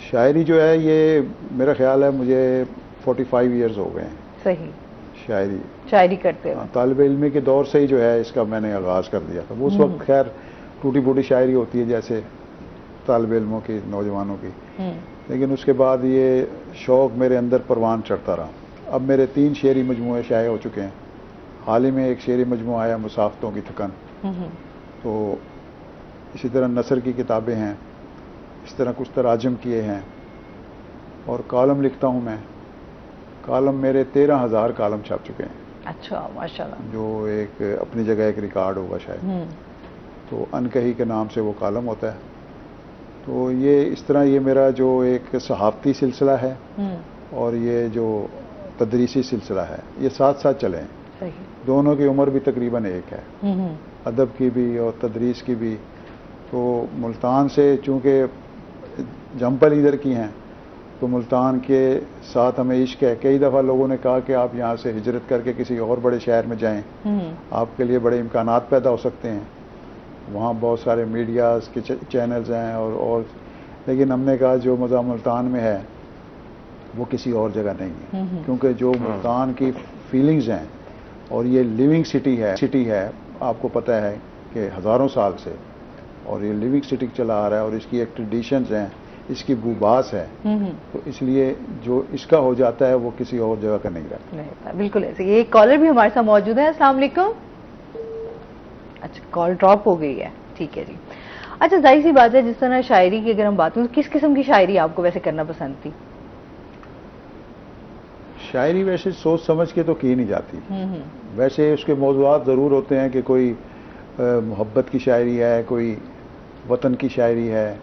شاعری جو ہے یہ میرا خیال ہے مجھے 45 ایئرز ہو گئے ہیں صحیح شاعری کرتے ہیں. طالب علمی کے دور سے ہی جو ہے اس کا میں نے آغاز کر دیا تھا. وہ اس وقت خیر ٹوٹی پھوٹی شاعری ہوتی ہے جیسے طالب علموں کی نوجوانوں کی, لیکن اس کے بعد یہ شوق میرے اندر پروان چڑھتا رہا. اب میرے 3 شعری مجموعے شائع ہو چکے ہیں. حال ہی میں ایک شعری مجموعہ آیا مسافتوں کی تھکن, تو اسی طرح نثر کی کتابیں ہیں, اس طرح کچھ تراجم کیے ہیں, اور کالم لکھتا ہوں میں. کالم میرے 13,000 کالم چھپ چکے ہیں. اچھا ماشاءاللہ, جو ایک اپنی جگہ ایک ریکارڈ ہوگا شاید. تو انکہی کے نام سے وہ کالم ہوتا ہے. تو یہ اس طرح یہ میرا جو ایک صحافتی سلسلہ ہے اور یہ جو تدریسی سلسلہ ہے یہ ساتھ ساتھ چلے ہیں. دونوں کی عمر بھی تقریباً ایک ہے, ادب کی بھی اور تدریس کی بھی. تو ملتان سے چونکہ جمپل ادھر کی ہیں تو ملتان کے ساتھ ہمیں عشق ہے. کئی دفعہ لوگوں نے کہا کہ آپ یہاں سے ہجرت کر کے کسی اور بڑے شہر میں جائیں, آپ کے لیے بڑے امکانات پیدا ہو سکتے ہیں, وہاں بہت سارے میڈیاز کے چینلز ہیں اور لیکن ہم نے کہا جو مزہ ملتان میں ہے وہ کسی اور جگہ نہیں ہے, کیونکہ جو ملتان کی فیلنگز ہیں اور یہ لیونگ سٹی ہے آپ کو پتہ ہے کہ ہزاروں سال سے, اور یہ لیونگ سٹی چلا آ رہا ہے اور اس کی ایک ٹریڈیشنز ہیں, اس کی بوباس ہے. تو اس لیے جو اس کا ہو جاتا ہے وہ کسی اور جگہ کا نہیں رہتا. بالکل ایسے. ایک کالر بھی ہمارے ساتھ موجود ہے. السلام علیکم. اچھا کال ڈراپ ہو گئی ہے, ٹھیک ہے جی. اچھا ظاہر سی بات ہے جس طرح شاعری کی اگر ہم بات کریں, کس قسم کی شاعری آپ کو ویسے کرنا پسند تھی؟ شاعری ویسے سوچ سمجھ کے تو کی نہیں جاتی. ویسے اس کے موضوعات ضرور ہوتے ہیں کہ کوئی محبت کی شاعری ہے, کوئی وطن کی شاعری ہے,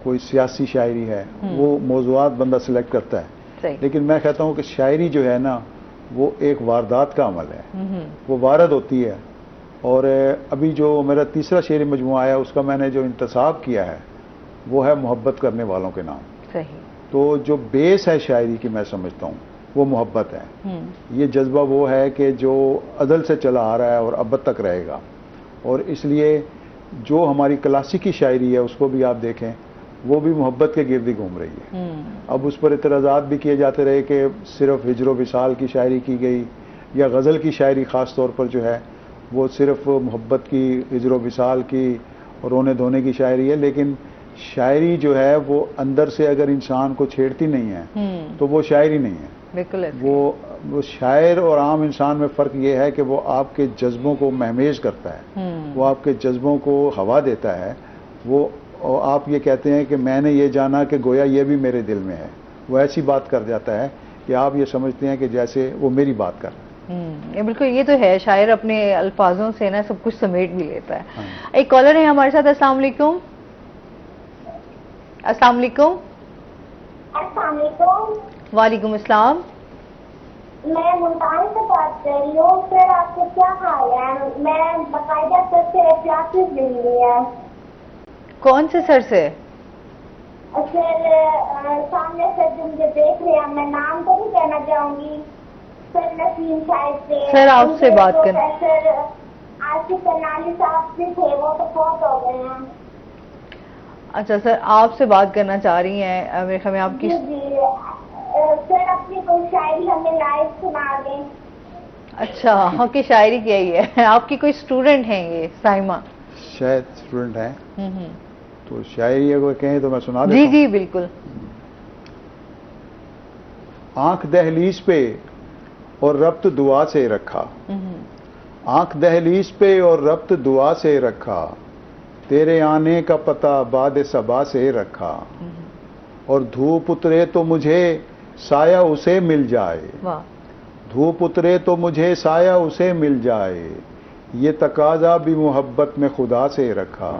کوئی سیاسی شاعری ہے, وہ موضوعات بندہ سلیکٹ کرتا ہے. لیکن میں کہتا ہوں کہ شاعری جو ہے نا وہ ایک واردات کا عمل ہے, وہ وارد ہوتی ہے. اور ابھی جو میرا تیسرا شعری مجموعہ آیا اس کا میں نے جو انتصاب کیا ہے وہ ہے محبت کرنے والوں کے نام. تو جو بیس ہے شاعری کی میں سمجھتا ہوں وہ محبت ہے. یہ جذبہ وہ ہے کہ جو ازل سے چلا آ رہا ہے اور ابد تک رہے گا, اور اس لیے جو ہماری کلاسیکی شاعری ہے اس کو بھی آپ دیکھیں وہ بھی محبت کے گرد ہی گھوم رہی ہے. اب اس پر اعتراضات بھی کیے جاتے رہے کہ صرف ہجر و وصال کی شاعری کی گئی, یا غزل کی شاعری خاص طور پر جو ہے وہ صرف محبت کی, ہجر و وصال کی اور رونے دھونے کی شاعری ہے. لیکن شاعری جو ہے وہ اندر سے اگر انسان کو چھیڑتی نہیں ہے تو وہ شاعری نہیں ہے. بالکل. وہ شاعر اور عام انسان میں فرق یہ ہے کہ وہ آپ کے جذبوں کو مہمیز کرتا ہے, وہ آپ کے جذبوں کو ہوا دیتا ہے. وہ آپ یہ کہتے ہیں کہ میں نے یہ جانا کہ گویا یہ بھی میرے دل میں ہے. وہ ایسی بات کر جاتا ہے کہ آپ یہ سمجھتے ہیں کہ جیسے وہ میری بات کر رہا ہے. بالکل یہ تو ہے, شاعر اپنے الفاظوں سے نا سب کچھ سمیٹ بھی لیتا ہے. ایک کالر ہے ہمارے ساتھ. السلام علیکم. السلام علیکم. السلام علیکم. وعلیکم السلام. میں ملتان سے بات کر رہی ہوں. سر آپ کو کیا حال ہے؟ میں باقاعدہ سر سے کلاسز لے لی ہے. کون سے سر سے؟ سر سامنے سر جو مجھے دیکھ رہے ہیں, میں نام تو نہیں کہنا چاہوں گی, سر نسیم صاحب سے. سر آپ سے بات کریں. سر آصف کنانی صاحب سے تھے, وہ تو بہت ہو گئے ہیں. اچھا سر آپ سے بات کرنا چاہ رہی ہیں, میرے خیال میں آپ کی. جی سر اپنی کوئی شاعری ہمیں لائیو سنا دیں. اچھا آپ کی شاعری کیا ہی ہے, آپ کی کوئی اسٹوڈنٹ ہیں یہ سائمہ؟ شاید اسٹوڈنٹ ہیں, تو شاعری اگر کہیں تو میں سنا دیتا ہوں. ہوں. جی بالکل. آنکھ دہلیز پہ اور ربط دعا سے رکھا, آنکھ دہلیز پہ اور ربط دعا سے رکھا, تیرے آنے کا پتہ باد صبا سے رکھا, اور دھوپ اترے تو مجھے سایہ اسے مل جائے, دھوپ اترے تو مجھے سایہ اسے مل جائے, یہ تقاضا بھی محبت میں خدا سے رکھا.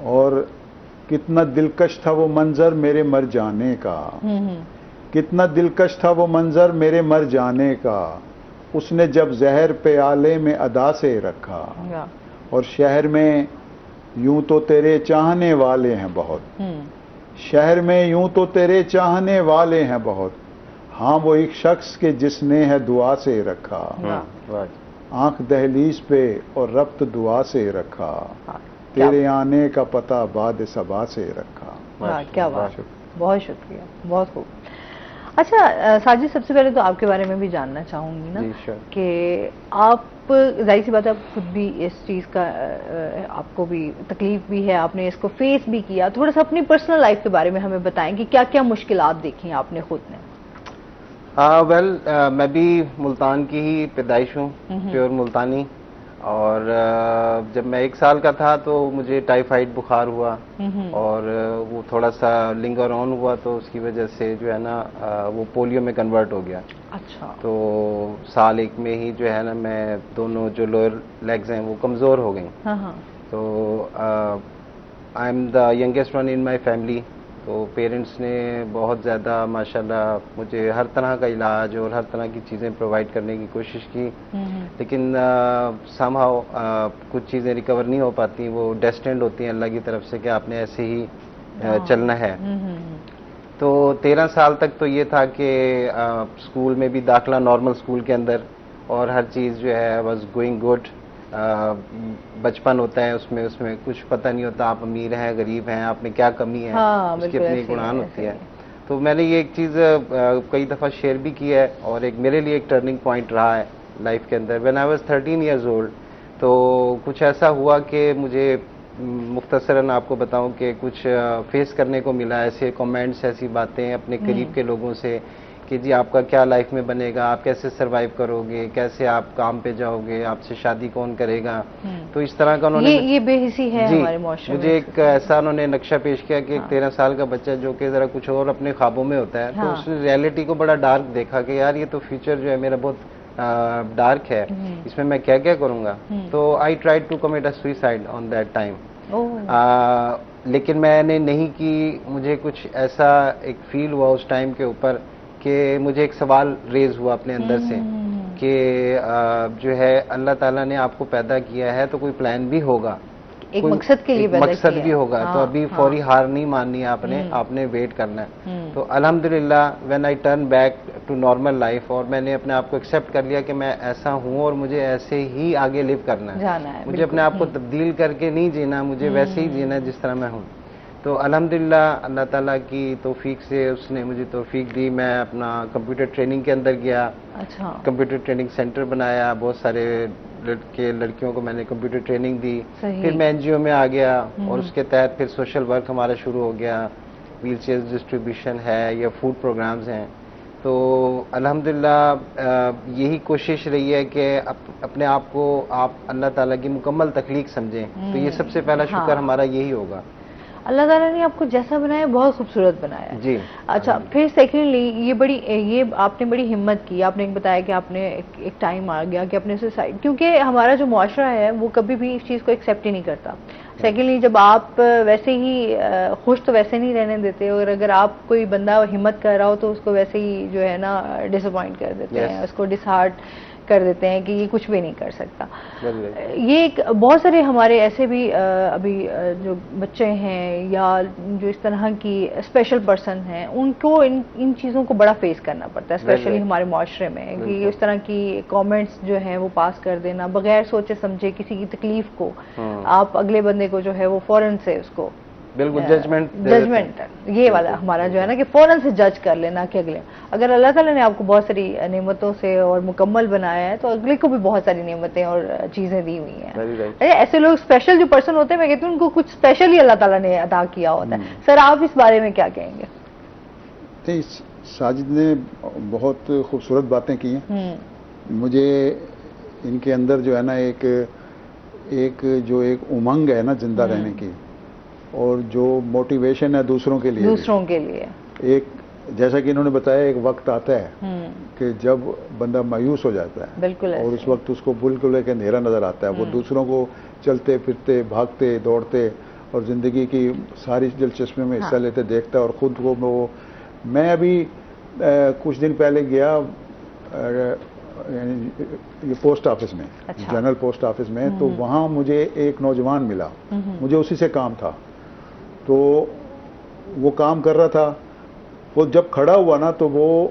اور کتنا دلکش تھا وہ منظر میرے مر جانے کا, کتنا دلکش تھا وہ منظر میرے مر جانے کا, اس نے جب زہر پیالے میں ادا سے رکھا. اور شہر میں یوں تو تیرے چاہنے والے ہیں بہت, شہر میں یوں تو تیرے چاہنے والے ہیں بہت, ہاں وہ ایک شخص کے جس نے ہے دعا سے رکھا. آنکھ دہلیز پہ اور ربط دعا سے رکھا, تیرے آنے کا پتہ باد صبا سے رکھا. واہ کیا بات, بہت شکریہ, بہت خوب. اچھا ساجد, سب سے پہلے تو آپ کے بارے میں بھی جاننا چاہوں گی نا کہ آپ, ظاہر سی بات ہے آپ خود بھی اس چیز کا آپ کو بھی تکلیف بھی ہے, آپ نے اس کو فیس بھی کیا, تھوڑا سا اپنی پرسنل لائف کے بارے میں ہمیں بتائیں کہ کیا کیا مشکلات دیکھی آپ نے خود نے. ویل میں بھی ملتان کی ہی پیدائش ہوں, پیور ملتانی, اور جب میں 1 سال کا تھا تو مجھے ٹائیفائڈ بخار ہوا, اور وہ تھوڑا سا لنگر آن ہوا, تو اس کی وجہ سے جو ہے نا وہ پولیو میں کنورٹ ہو گیا. اچھا. تو سال 1 میں ہی جو ہے نا میں دونوں جو لوئر لیگز ہیں وہ کمزور ہو گئیں. تو I am the youngest one in my family. تو پیرنٹس نے بہت زیادہ ماشاءاللہ مجھے ہر طرح کا علاج اور ہر طرح کی چیزیں پرووائڈ کرنے کی کوشش کی, لیکن سم ہاؤ کچھ چیزیں ریکور نہیں ہو پاتی, وہ ڈیسٹینڈ ہوتی ہیں اللہ کی طرف سے کہ آپ نے ایسے ہی چلنا ہے. تو 13 سال تک تو یہ تھا کہ اسکول میں بھی داخلہ نارمل اسکول کے اندر, اور ہر چیز جو ہے واز گوئنگ گڈ. بچپن ہوتا ہے, اس میں کچھ پتہ نہیں ہوتا آپ امیر ہیں غریب ہیں, آپ میں کیا کمی ہے, اس کی اپنی گناہان ہوتی ہے. تو میں نے یہ ایک چیز کئی دفعہ شیئر بھی کی ہے, اور ایک میرے لیے ایک ٹرننگ پوائنٹ رہا ہے لائف کے اندر. When I was 13 years old, تو کچھ ایسا ہوا کہ مجھے مختصراً آپ کو بتاؤں کہ کچھ فیس کرنے کو ملا, ایسے کامنٹس, ایسی باتیں اپنے قریب کے لوگوں سے کہ جی آپ کا کیا لائف میں بنے گا, آپ کیسے سروائیو کرو گے, کیسے آپ کام پہ جاؤ گے, آپ سے شادی کون کرے گا. تو اس طرح کا انہوں نے, یہ بے حسی ہے ہمارے معاشرے میں. مجھے ایک ایسا انہوں نے نقشہ پیش کیا کہ ایک 13 سال کا بچہ جو کہ ذرا کچھ اور اپنے خوابوں میں ہوتا ہے, تو اس نے ریئلٹی کو بڑا ڈارک دیکھا کہ یار یہ تو فیوچر جو ہے میرا بہت ڈارک ہے, اس میں میں کیا کیا کروں گا. تو I try to commit a suicide on that time. لیکن میں نے نہیں کی. مجھے کچھ ایسا ایک فیل ہوا اس ٹائم کے اوپر کہ مجھے ایک سوال ریز ہوا اپنے اندر سے کہ جو ہے اللہ تعالیٰ نے آپ کو پیدا کیا ہے تو کوئی پلان بھی ہوگا, ایک مقصد کے لیے مقصد بھی ہوگا, تو ابھی فوری ہار نہیں ماننی ہے آپ نے ویٹ کرنا ہے. تو الحمدللہ when I turn back to normal life, اور میں نے اپنے آپ کو ایکسیپٹ کر لیا کہ میں ایسا ہوں اور مجھے ایسے ہی آگے لیو کرنا ہے, مجھے اپنے آپ کو تبدیل کر کے نہیں جینا, مجھے ویسے ہی جینا جس طرح میں ہوں. تو الحمدللہ اللہ تعالیٰ کی توفیق سے اس نے مجھے توفیق دی. میں اپنا کمپیوٹر ٹریننگ کے اندر گیا, کمپیوٹر ٹریننگ سینٹر بنایا, بہت سارے لڑکیوں کو میں نے کمپیوٹر ٹریننگ دی. پھر میں NGO میں آ گیا, اور اس کے تحت پھر سوشل ورک ہمارا شروع ہو گیا, ویل چیئر ڈسٹریبیوشن ہے یا فوڈ پروگرامز ہیں. تو الحمدللہ یہی کوشش رہی ہے کہ اپنے آپ کو آپ اللہ تعالیٰ کی مکمل تخلیق سمجھیں. تو یہ سب سے پہلا شکر ہمارا یہی ہوگا. اللہ تعالیٰ نے آپ کو جیسا بنایا بہت خوبصورت بنایا ہے. جی. اچھا, پھر سیکنڈلی یہ آپ نے بڑی ہمت کی, آپ نے بتایا کہ آپ نے ایک ٹائم آ گیا کہ اپنے سوسائڈ, کیونکہ ہمارا جو معاشرہ ہے وہ کبھی بھی اس چیز کو ایکسیپٹ ہی نہیں کرتا. سیکنڈلی جب آپ ویسے ہی خوش تو ویسے نہیں رہنے دیتے, اور اگر آپ کوئی بندہ ہمت کر رہا ہو تو اس کو ویسے ہی جو ہے نا ڈس اپوائنٹ کر دیتے ہیں, اس کو ڈس ہارٹ کر دیتے ہیں کہ یہ کچھ بھی نہیں کر سکتا. یہ ایک بہت سارے ہمارے ایسے بھی ابھی جو بچے ہیں یا جو اس طرح کی اسپیشل پرسن ہیں, ان کو ان چیزوں کو بڑا فیس کرنا پڑتا ہے, اسپیشلی ہمارے معاشرے میں, کہ اس طرح کی کامنٹس جو ہیں وہ پاس کر دینا بغیر سوچے سمجھے کسی کی تکلیف کو, آپ اگلے بندے کو جو ہے وہ فوراً سے اس کو بالکل ججمنٹ, یہ والا ہمارا جو ہے نا کہ فوراً سے جج کر لینا کہ اگلے, اگر اللہ تعالیٰ نے آپ کو بہت ساری نعمتوں سے اور مکمل بنایا ہے تو اگلے کو بھی بہت ساری نعمتیں اور چیزیں دی ہوئی ہیں. ایسے لوگ اسپیشل جو پرسن ہوتے ہیں, میں کہتی ہوں ان کو کچھ اسپیشل ہی اللہ تعالیٰ نے عطا کیا ہوتا ہے. سر آپ اس بارے میں کیا کہیں گے؟ ساجد نے بہت خوبصورت باتیں کی ہیں. مجھے ان کے اندر جو ہے نا ایک امنگ ہے نا زندہ رہنے کی, اور جو موٹیویشن ہے دوسروں کے لیے, ایک جیسا کہ انہوں نے بتایا ایک وقت آتا ہے کہ جب بندہ مایوس ہو جاتا ہے, بالکل, اور اس وقت اس کو بالکل ایک اندھیرا نظر آتا ہے. وہ دوسروں کو چلتے پھرتے بھاگتے دوڑتے اور زندگی کی ساری دلچسپیوں میں حصہ لیتے دیکھتا ہے, اور خود کو میں ابھی کچھ دن پہلے گیا یہ پوسٹ آفس میں, جنرل پوسٹ آفس میں, تو وہاں مجھے ایک نوجوان ملا, مجھے اسی سے کام تھا. تو وہ کام کر رہا تھا, وہ جب کھڑا ہوا نا تو وہ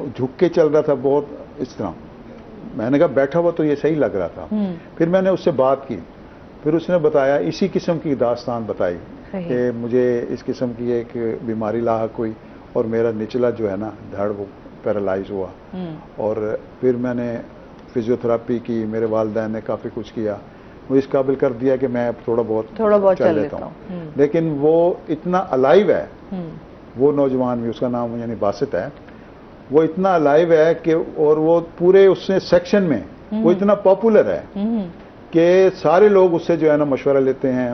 جھک کے چل رہا تھا بہت اس طرح. میں نے کہا بیٹھا ہوا تو یہ صحیح لگ رہا تھا. پھر میں نے اس سے بات کی, پھر اس نے بتایا اسی قسم کی داستان بتائی کہ مجھے اس قسم کی ایک بیماری لاحق ہوئی اور میرا نچلا جو ہے نا دھڑ وہ پیرالائز ہوا، اور پھر میں نے فزیوتھراپی کی، میرے والدین نے کافی کچھ کیا، مجھے اس قابل کر دیا کہ میں اب تھوڑا بہت چل لیتا ہوں. لیکن وہ اتنا الائیو ہے، وہ نوجوان بھی، اس کا نام یعنی باسط ہے، وہ اتنا الائیو ہے کہ اور وہ پورے اس نے سیکشن میں وہ اتنا پاپولر ہے کہ سارے لوگ اس سے جو ہے نا مشورہ لیتے ہیں.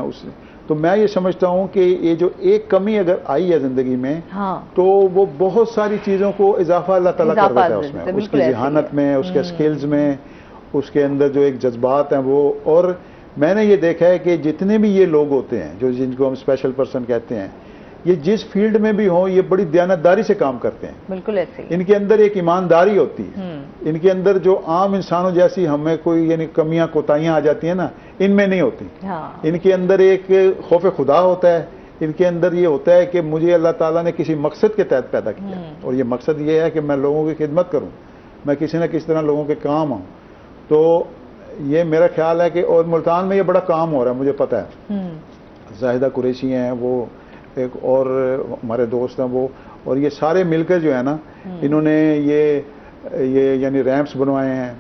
تو میں یہ سمجھتا ہوں کہ یہ جو ایک کمی اگر آئی ہے زندگی میں تو وہ بہت ساری چیزوں کو اضافہ اللہ تعالیٰ کر دیتا ہے اس میں، اس کی ذہانت میں، اس کے سکلز میں، اس کے اندر جو ایک جذبات ہیں وہ. اور میں نے یہ دیکھا ہے کہ جتنے بھی یہ لوگ ہوتے ہیں جو جن کو ہم اسپیشل پرسن کہتے ہیں، یہ جس فیلڈ میں بھی ہوں یہ بڑی دیانتداری سے کام کرتے ہیں. بالکل ایسے ان کے اندر ایک ایمانداری ہوتی ہے، ان کے اندر جو عام انسانوں جیسی ہمیں کوئی یعنی کمیاں کوتاہیاں آ جاتی ہیں نا، ان میں نہیں ہوتی. ان کے اندر ایک خوف خدا ہوتا ہے، ان کے اندر یہ ہوتا ہے کہ مجھے اللہ تعالیٰ نے کسی مقصد کے تحت پیدا کیا، اور یہ مقصد یہ ہے کہ میں لوگوں کی خدمت کروں، میں کسی نہ کسی طرح لوگوں کے کام آؤں. تو یہ میرا خیال ہے کہ اور ملتان میں یہ بڑا کام ہو رہا ہے، مجھے پتہ ہے. زاہدہ قریشی ہیں، وہ ایک اور ہمارے دوست ہیں وہ، اور یہ سارے مل کر جو ہے نا انہوں نے یہ یعنی ریمپس بنوائے ہیں،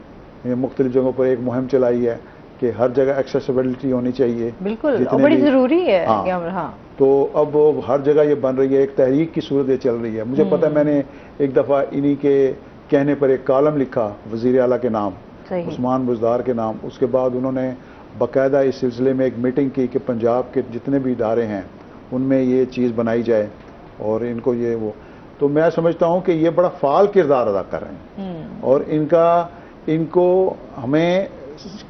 یہ مختلف جگہوں پر ایک مہم چلائی ہے کہ ہر جگہ ایکسیسیبلٹی ہونی چاہیے. بالکل بڑی ضروری ہے. تو اب ہر جگہ یہ بن رہی ہے، ایک تحریک کی صورت یہ چل رہی ہے. مجھے پتہ ہے میں نے ایک دفعہ انہی کے کہنے پر ایک کالم لکھا وزیر اعلیٰ کے نام، عثمان بزدار کے نام. اس کے بعد انہوں نے باقاعدہ اس سلسلے میں ایک میٹنگ کی کہ پنجاب کے جتنے بھی ادارے ہیں ان میں یہ چیز بنائی جائے اور ان کو یہ وہ. تو میں سمجھتا ہوں کہ یہ بڑا فعال کردار ادا کر رہے ہیں، اور ان کو ہمیں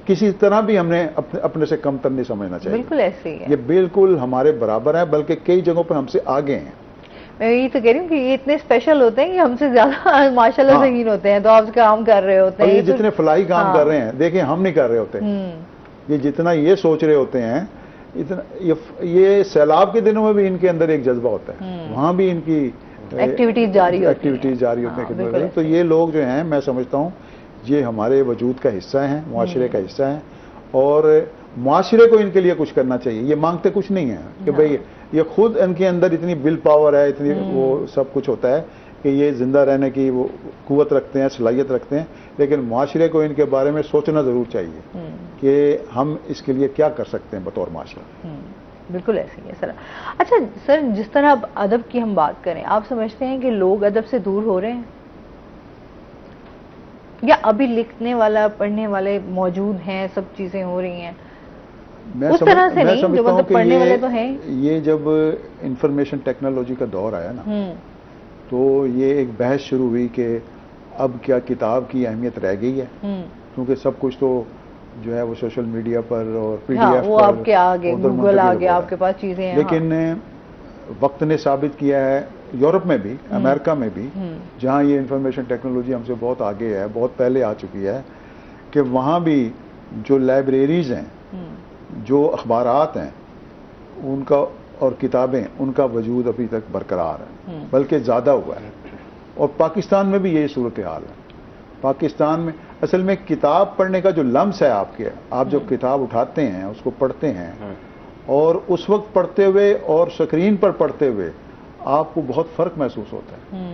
کسی طرح بھی ہم نے اپنے سے کم تر نہیں سمجھنا چاہیے. بالکل ایسے ہی ہے، یہ بالکل ہمارے برابر ہیں، بلکہ کئی جگہوں پر ہم سے آگے ہیں. میں یہی تو کہہ رہی ہوں کہ یہ اتنے اسپیشل ہوتے ہیں کہ ہم سے زیادہ ماشاءاللہ ذہین ہوتے ہیں، تو آپ کام کر رہے ہوتے ہیں. یہ جتنے فلاحی کام کر رہے ہیں دیکھیں ہم نہیں کر رہے ہوتے. یہ جتنا یہ سوچ رہے ہوتے ہیں، یہ سیلاب کے دنوں میں بھی ان کے اندر ایک جذبہ ہوتا ہے، وہاں بھی ان کی ایکٹیویٹیز جاری ہوتی ہیں. تو یہ لوگ جو ہیں میں سمجھتا ہوں یہ ہمارے وجود کا حصہ ہیں، معاشرے کا حصہ ہیں، اور معاشرے کو ان کے لیے کچھ کرنا چاہیے. یہ مانگتے کچھ نہیں ہیں کہ بھئی یہ خود ان کے اندر اتنی ول پاور ہے، اتنی وہ سب کچھ ہوتا ہے کہ یہ زندہ رہنے کی وہ قوت رکھتے ہیں، صلاحیت رکھتے ہیں. لیکن معاشرے کو ان کے بارے میں سوچنا ضرور چاہیے کہ ہم اس کے لیے کیا کر سکتے ہیں بطور معاشرہ. بالکل ایسے ہی ہے سر. اچھا سر، جس طرح اب ادب کی ہم بات کریں، آپ سمجھتے ہیں کہ لوگ ادب سے دور ہو رہے ہیں یا ابھی لکھنے والا پڑھنے والے موجود ہیں، سب چیزیں ہو رہی ہیں اس طرح سے نہیں جو مطلب پڑھنے والے تو ہیں؟ یہ جب انفارمیشن ٹیکنالوجی کا دور آیا نا تو یہ ایک بحث شروع ہوئی کہ اب کیا کتاب کی اہمیت رہ گئی ہے، کیونکہ سب کچھ تو جو ہے وہ سوشل میڈیا پر اور پی ڈی ایف پر، وہ آپ کے آگے گوگل آگے آپ کے پاس چیزیں ہیں. لیکن وقت نے ثابت کیا ہے یورپ میں بھی، امریکہ میں بھی، جہاں یہ انفارمیشن ٹیکنالوجی ہم سے بہت آگے ہے، بہت پہلے آ چکی ہے، کہ وہاں بھی جو لائبریریز ہیں، جو اخبارات ہیں ان کا اور کتابیں، ان کا وجود ابھی تک برقرار ہے، بلکہ زیادہ ہوا ہے. اور پاکستان میں بھی یہی صورتحال ہے. پاکستان میں اصل میں کتاب پڑھنے کا جو لمس ہے آپ جو کتاب اٹھاتے ہیں اس کو پڑھتے ہیں، اور اس وقت پڑھتے ہوئے اور سکرین پر پڑھتے ہوئے آپ کو بہت فرق محسوس ہوتا ہے.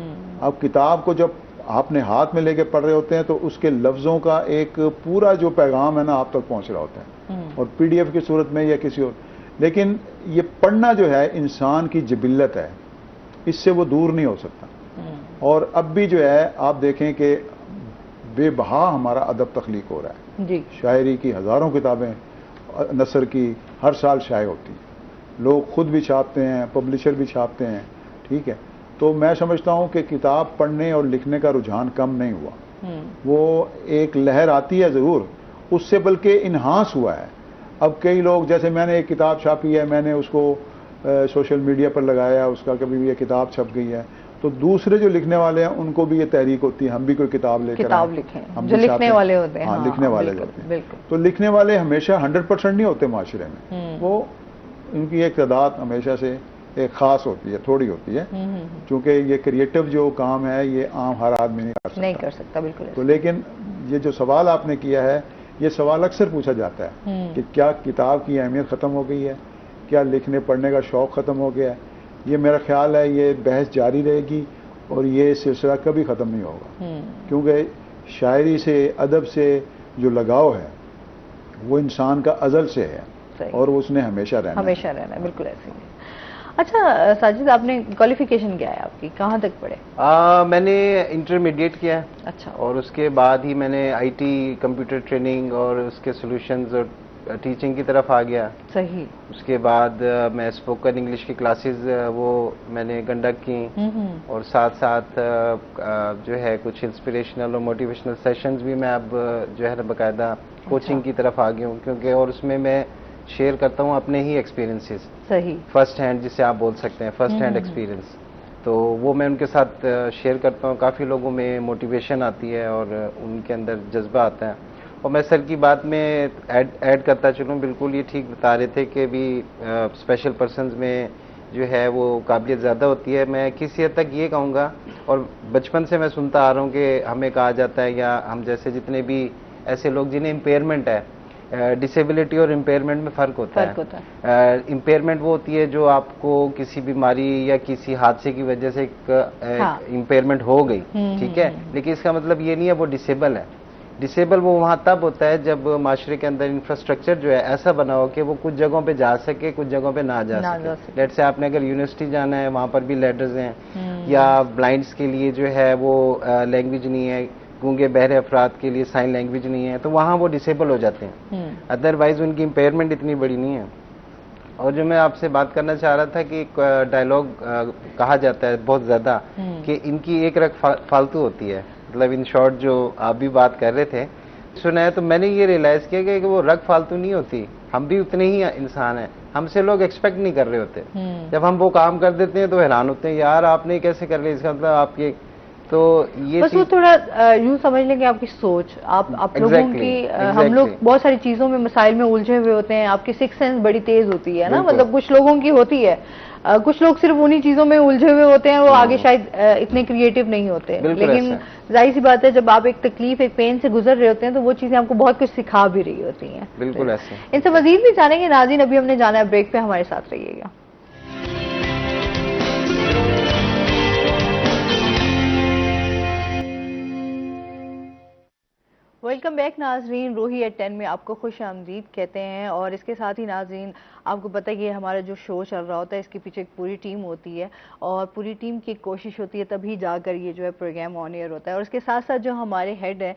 آپ کتاب کو جب آپ نے ہاتھ میں لے کے پڑھ رہے ہوتے ہیں تو اس کے لفظوں کا ایک پورا جو پیغام ہے نا آپ تک پہنچ رہا ہوتا ہے، اور پی ڈی ایف کی صورت میں یا کسی اور. لیکن یہ پڑھنا جو ہے انسان کی جبلت ہے، اس سے وہ دور نہیں ہو سکتا. اور اب بھی جو ہے آپ دیکھیں کہ بے بہا ہمارا ادب تخلیق ہو رہا ہے. شاعری کی ہزاروں کتابیں، نثر کی ہر سال شائع ہوتی ہیں، لوگ خود بھی چھاپتے ہیں، پبلشر بھی چھاپتے ہیں. ٹھیک ہے، تو میں سمجھتا ہوں کہ کتاب پڑھنے اور لکھنے کا رجحان کم نہیں ہوا. وہ ایک لہر آتی ہے ضرور، اس سے بلکہ انہانس ہوا ہے. اب کئی لوگ، جیسے میں نے ایک کتاب چھاپی ہے، میں نے اس کو سوشل میڈیا پر لگایا، اس کا کبھی بھی یہ کتاب چھپ گئی ہے، تو دوسرے جو لکھنے والے ہیں ان کو بھی یہ تحریک ہوتی ہے ہم بھی کوئی کتاب لے کر لکھیں، جو لکھنے والے ہوتے ہیں. ہاں، لکھنے والے ہوتے ہیں. تو لکھنے والے ہمیشہ 100% نہیں ہوتے معاشرے میں، وہ ان کی ایک تعداد ہمیشہ سے ایک خاص ہوتی ہے، تھوڑی ہوتی ہے، چونکہ یہ کریٹو جو کام ہے یہ عام ہر آدمی نہیں کر سکتا. بالکل. تو لیکن یہ جو سوال آپ نے کیا ہے، یہ سوال اکثر پوچھا جاتا ہے کہ کیا کتاب کی اہمیت ختم ہو گئی ہے، کیا لکھنے پڑھنے کا شوق ختم ہو گیا ہے؟ یہ میرا خیال ہے یہ بحث جاری رہے گی اور یہ سلسلہ کبھی ختم نہیں ہوگا، کیونکہ شاعری سے ادب سے جو لگاؤ ہے وہ انسان کا ازل سے ہے اور اس نے ہمیشہ رہنا ہے، بالکل ایسے ہی۔ اچھا ساجد، آپ نے کوالیفیکیشن کیا ہے آپ کی، کہاں تک پڑھے؟ میں نے انٹرمیڈیٹ کیا ہے، اچھا، اور اس کے بعد ہی میں نے آئی ٹی کمپیوٹر ٹریننگ اور اس کے سولوشنز اور ٹیچنگ کی طرف آ گیا۔ صحیح۔ اس کے بعد میں اسپوکن انگلش کی کلاسز وہ میں نے کنڈکٹ کی، اور ساتھ ساتھ جو ہے کچھ انسپریشنل اور موٹیویشنل سیشنز بھی میں اب جو ہے باقاعدہ کوچنگ کی طرف آ گیا ہوں، کیونکہ اور اس میں شیئر کرتا ہوں اپنے ہی ایکسپیرینسز، صحیح، فرسٹ ہینڈ جسے آپ بول سکتے ہیں، فرسٹ ہینڈ ایکسپیرینس، تو وہ میں ان کے ساتھ شیئر کرتا ہوں۔ کافی لوگوں میں موٹیویشن آتی ہے اور ان کے اندر جذبہ آتا ہے۔ اور میں سر کی بات میں ایڈ کرتا چلوں، بالکل یہ ٹھیک بتا رہے تھے کہ بھی اسپیشل پرسنز میں جو ہے وہ قابلیت زیادہ ہوتی ہے۔ میں کسی حد تک یہ کہوں گا، اور بچپن سے میں سنتا آ رہا ہوں کہ ہمیں کہا جاتا ہے، یا ہم جیسے جتنے بھی ایسے لوگ جنہیں امپیئرمنٹ ہے، ڈسیبلٹی اور امپیئرمنٹ میں فرق ہوتا ہے۔ امپیئرمنٹ وہ ہوتی ہے جو آپ کو کسی بیماری یا کسی حادثے کی وجہ سے ایک امپیئرمنٹ ہو گئی، ٹھیک ہے، لیکن اس کا مطلب یہ نہیں ہے وہ ڈسیبل ہے۔ ڈسیبل وہ وہاں تب ہوتا ہے جب معاشرے کے اندر انفراسٹرکچر جو ہے ایسا بنا ہو کہ وہ کچھ جگہوں پہ جا سکے، کچھ جگہوں پہ نہ جا سکے۔ لیٹ سے آپ نے اگر یونیورسٹی جانا ہے، وہاں پر بھی لیڈرز ہیں، یا بلائنڈز کے لیے جو ہے وہ لینگویج نہیں ہے، گونگے بہرے افراد کے لیے سائن لینگویج نہیں ہے، تو وہاں وہ ڈسیبل ہو جاتے ہیں، ادروائز ان کی امپیئرمنٹ اتنی بڑی نہیں ہے۔ اور جو میں آپ سے بات کرنا چاہ رہا تھا کہ ایک ڈائلاگ کہا جاتا ہے بہت زیادہ کہ ان کی ایک رگ فالتو ہوتی ہے، مطلب ان شارٹ جو آپ بھی بات کر رہے تھے سنا ہے، تو میں نے یہ ریئلائز کیا کہ وہ رگ فالتو نہیں ہوتی، ہم بھی اتنے ہی انسان ہیں، ہم سے لوگ ایکسپیکٹ نہیں کر رہے ہوتے، جب ہم وہ کام کر دیتے ہیں تو حیران ہوتے ہیں یار آپ نے کیسے کر لیا، اس کا مطلب آپ کے، تو یہ بس وہ تھوڑا یوں سمجھ لیں کہ آپ کی سوچ، آپ لوگوں کی، ہم لوگ بہت ساری چیزوں میں مسائل میں الجھے ہوئے ہوتے ہیں، آپ کی سکس سینس بڑی تیز ہوتی ہے نا، مطلب کچھ لوگوں کی ہوتی ہے، کچھ لوگ صرف انہی چیزوں میں الجھے ہوئے ہوتے ہیں، وہ آگے شاید اتنے کریٹو نہیں ہوتے، لیکن ظاہر سی بات ہے جب آپ ایک تکلیف ایک پین سے گزر رہے ہوتے ہیں تو وہ چیزیں آپ کو بہت کچھ سکھا بھی رہی ہوتی ہیں۔ بالکل ایسے ان سے مزید بھی جانیں گے ناظرین، ابھی ہم نے جانا ہے بریک پہ، ہمارے ساتھ رہیے گا۔ ویلکم بیک ناظرین، روہی ایٹ 10 میں آپ کو خوش آمدید کہتے ہیں، اور اس کے ساتھ ہی ناظرین آپ کو پتہ ہے ہمارا جو شو چل رہا ہوتا ہے اس کے پیچھے ایک پوری ٹیم ہوتی ہے، اور پوری ٹیم کی کوشش ہوتی ہے تبھی جا کر یہ جو ہے پروگرام آن ایئر ہوتا ہے۔ اور اس کے ساتھ ساتھ جو ہمارے ہیڈ ہیں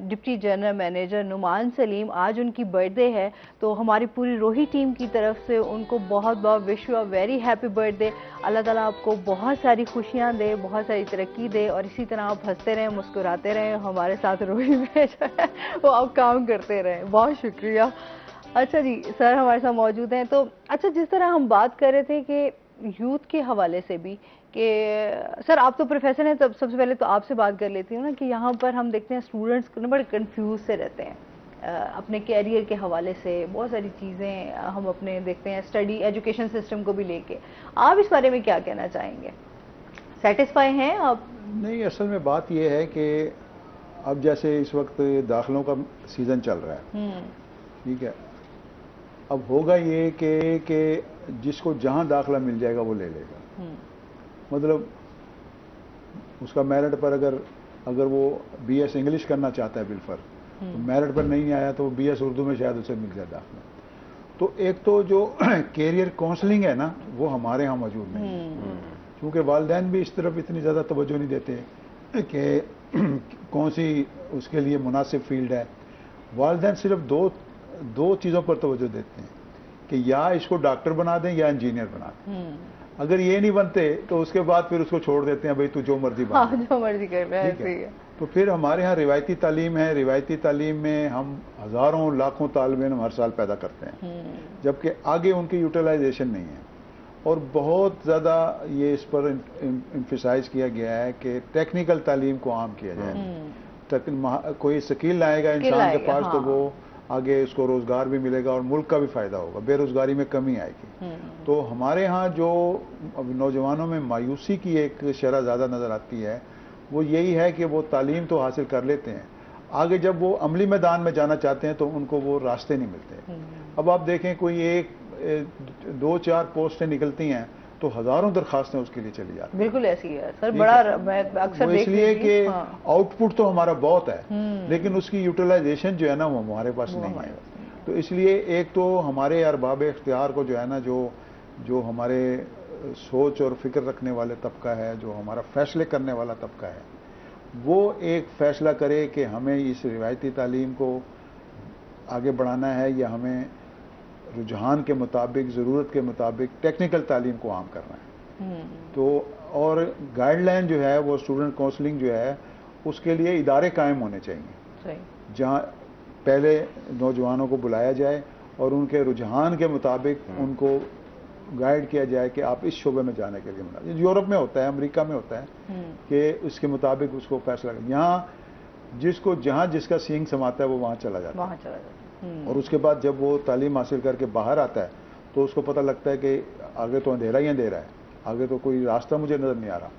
ڈپٹی جنرل مینیجر نعمان سلیم، آج ان کی برتھ ڈے ہے، تو ہماری پوری روہی ٹیم کی طرف سے ان کو بہت بہت wish you a very happy birthday. اللہ تعالیٰ آپ کو بہت ساری خوشیاں دے، بہت ساری ترقی دے، اور اسی طرح آپ ہنستے رہیں، مسکراتے رہیں، ہمارے ساتھ روہی میں جو ہے وہ آپ کام کرتے رہیں۔ بہت شکریہ۔ اچھا جی، سر ہمارے ساتھ موجود ہیں، تو اچھا جس طرح ہم بات کر رہے تھے کہ یوتھ کے حوالے سے بھی، کہ سر آپ تو پروفیسر ہیں، سب سے پہلے تو آپ سے بات کر لیتی ہوں نا، کہ یہاں پر ہم دیکھتے ہیں اسٹوڈنٹس بڑے کنفیوز سے رہتے ہیں اپنے کیریئر کے حوالے سے، بہت ساری چیزیں ہم اپنے دیکھتے ہیں اسٹڈی ایجوکیشن سسٹم کو بھی لے کے، آپ اس بارے میں کیا کہنا چاہیں گے؟ سیٹسفائی ہیں آپ؟ نہیں، اصل میں بات یہ ہے کہ اب جیسے اس وقت داخلوں کا سیزن چل رہا ہے، ٹھیک ہے، اب ہوگا یہ کہ جس کو جہاں داخلہ مل جائے گا وہ لے لے گا، مطلب اس کا میرٹ پر اگر وہ بی ایس انگلش کرنا چاہتا ہے بالفرض، تو میرٹ پر نہیں آیا تو بی ایس اردو میں شاید اسے مل جائے داخلہ۔ تو ایک تو جو کیریئر کاؤنسلنگ ہے نا وہ ہمارے ہاں موجود نہیں ہے، کیونکہ والدین بھی اس طرف اتنی زیادہ توجہ نہیں دیتے کہ کون سی اس کے لیے مناسب فیلڈ ہے۔ والدین صرف دو چیزوں پر توجہ دیتے ہیں کہ یا اس کو ڈاکٹر بنا دیں یا انجینئر بنا دیں، اگر یہ نہیں بنتے تو اس کے بعد پھر اس کو چھوڑ دیتے ہیں بھئی تو جو مرضی بنا، جو مرضی کر رہے ہیں۔ تو پھر ہمارے ہاں روایتی تعلیم ہے، روایتی تعلیم میں ہم ہزاروں لاکھوں طالب علم ہر سال پیدا کرتے ہیں، جبکہ آگے ان کی یوٹیلائزیشن نہیں ہے، اور بہت زیادہ یہ اس پر ایمفیسائز کیا گیا ہے کہ ٹیکنیکل تعلیم کو عام کیا جائے، کوئی سکیل آئے گا انسان کے پاس تو وہ آگے اس کو روزگار بھی ملے گا اور ملک کا بھی فائدہ ہوگا، بے روزگاری میں کمی آئے گی۔ تو ہمارے ہاں جو نوجوانوں میں مایوسی کی ایک شرح زیادہ نظر آتی ہے وہ یہی ہے کہ وہ تعلیم تو حاصل کر لیتے ہیں، آگے جب وہ عملی میدان میں جانا چاہتے ہیں تو ان کو وہ راستے نہیں ملتے۔ اب آپ دیکھیں کوئی ایک دو چار پوسٹیں نکلتی ہیں تو ہزاروں درخواستیں اس کے لیے چلی جاتی ہیں. بالکل ایسی ہے سر. بڑا میں اکثر اس لیے کہ آؤٹ پٹ تو ہمارا بہت ہے لیکن اس کی یوٹیلائزیشن جو ہے نا وہ ہمارے پاس نہیں ہے. تو اس لیے ایک تو ہمارے ارباب اختیار کو جو ہے نا جو ہمارے سوچ اور فکر رکھنے والے طبقہ ہے, جو ہمارا فیصلے کرنے والا طبقہ ہے, وہ ایک فیصلہ کرے کہ ہمیں اس روایتی تعلیم کو آگے بڑھانا ہے یا ہمیں رجحان کے مطابق, ضرورت کے مطابق ٹیکنیکل تعلیم کو عام کرنا ہے. تو اور گائیڈ لائن جو ہے وہ اسٹوڈنٹ کونسلنگ جو ہے اس کے لیے ادارے قائم ہونے چاہیے جہاں پہلے نوجوانوں کو بلایا جائے اور ان کے رجحان کے مطابق ان کو گائیڈ کیا جائے کہ آپ اس شعبے میں جانے کے لیے منا. یورپ میں ہوتا ہے, امریکہ میں ہوتا ہے کہ اس کے مطابق اس کو فیصلہ کریں. یہاں جہاں جس کا سینگ سماتا ہے وہ وہاں چلا جاتا ہے اور اس کے بعد جب وہ تعلیم حاصل کر کے باہر آتا ہے تو اس کو پتہ لگتا ہے کہ آگے تو اندھیرا ہی اندھیرا ہے, آگے تو کوئی راستہ مجھے نظر نہیں آ رہا.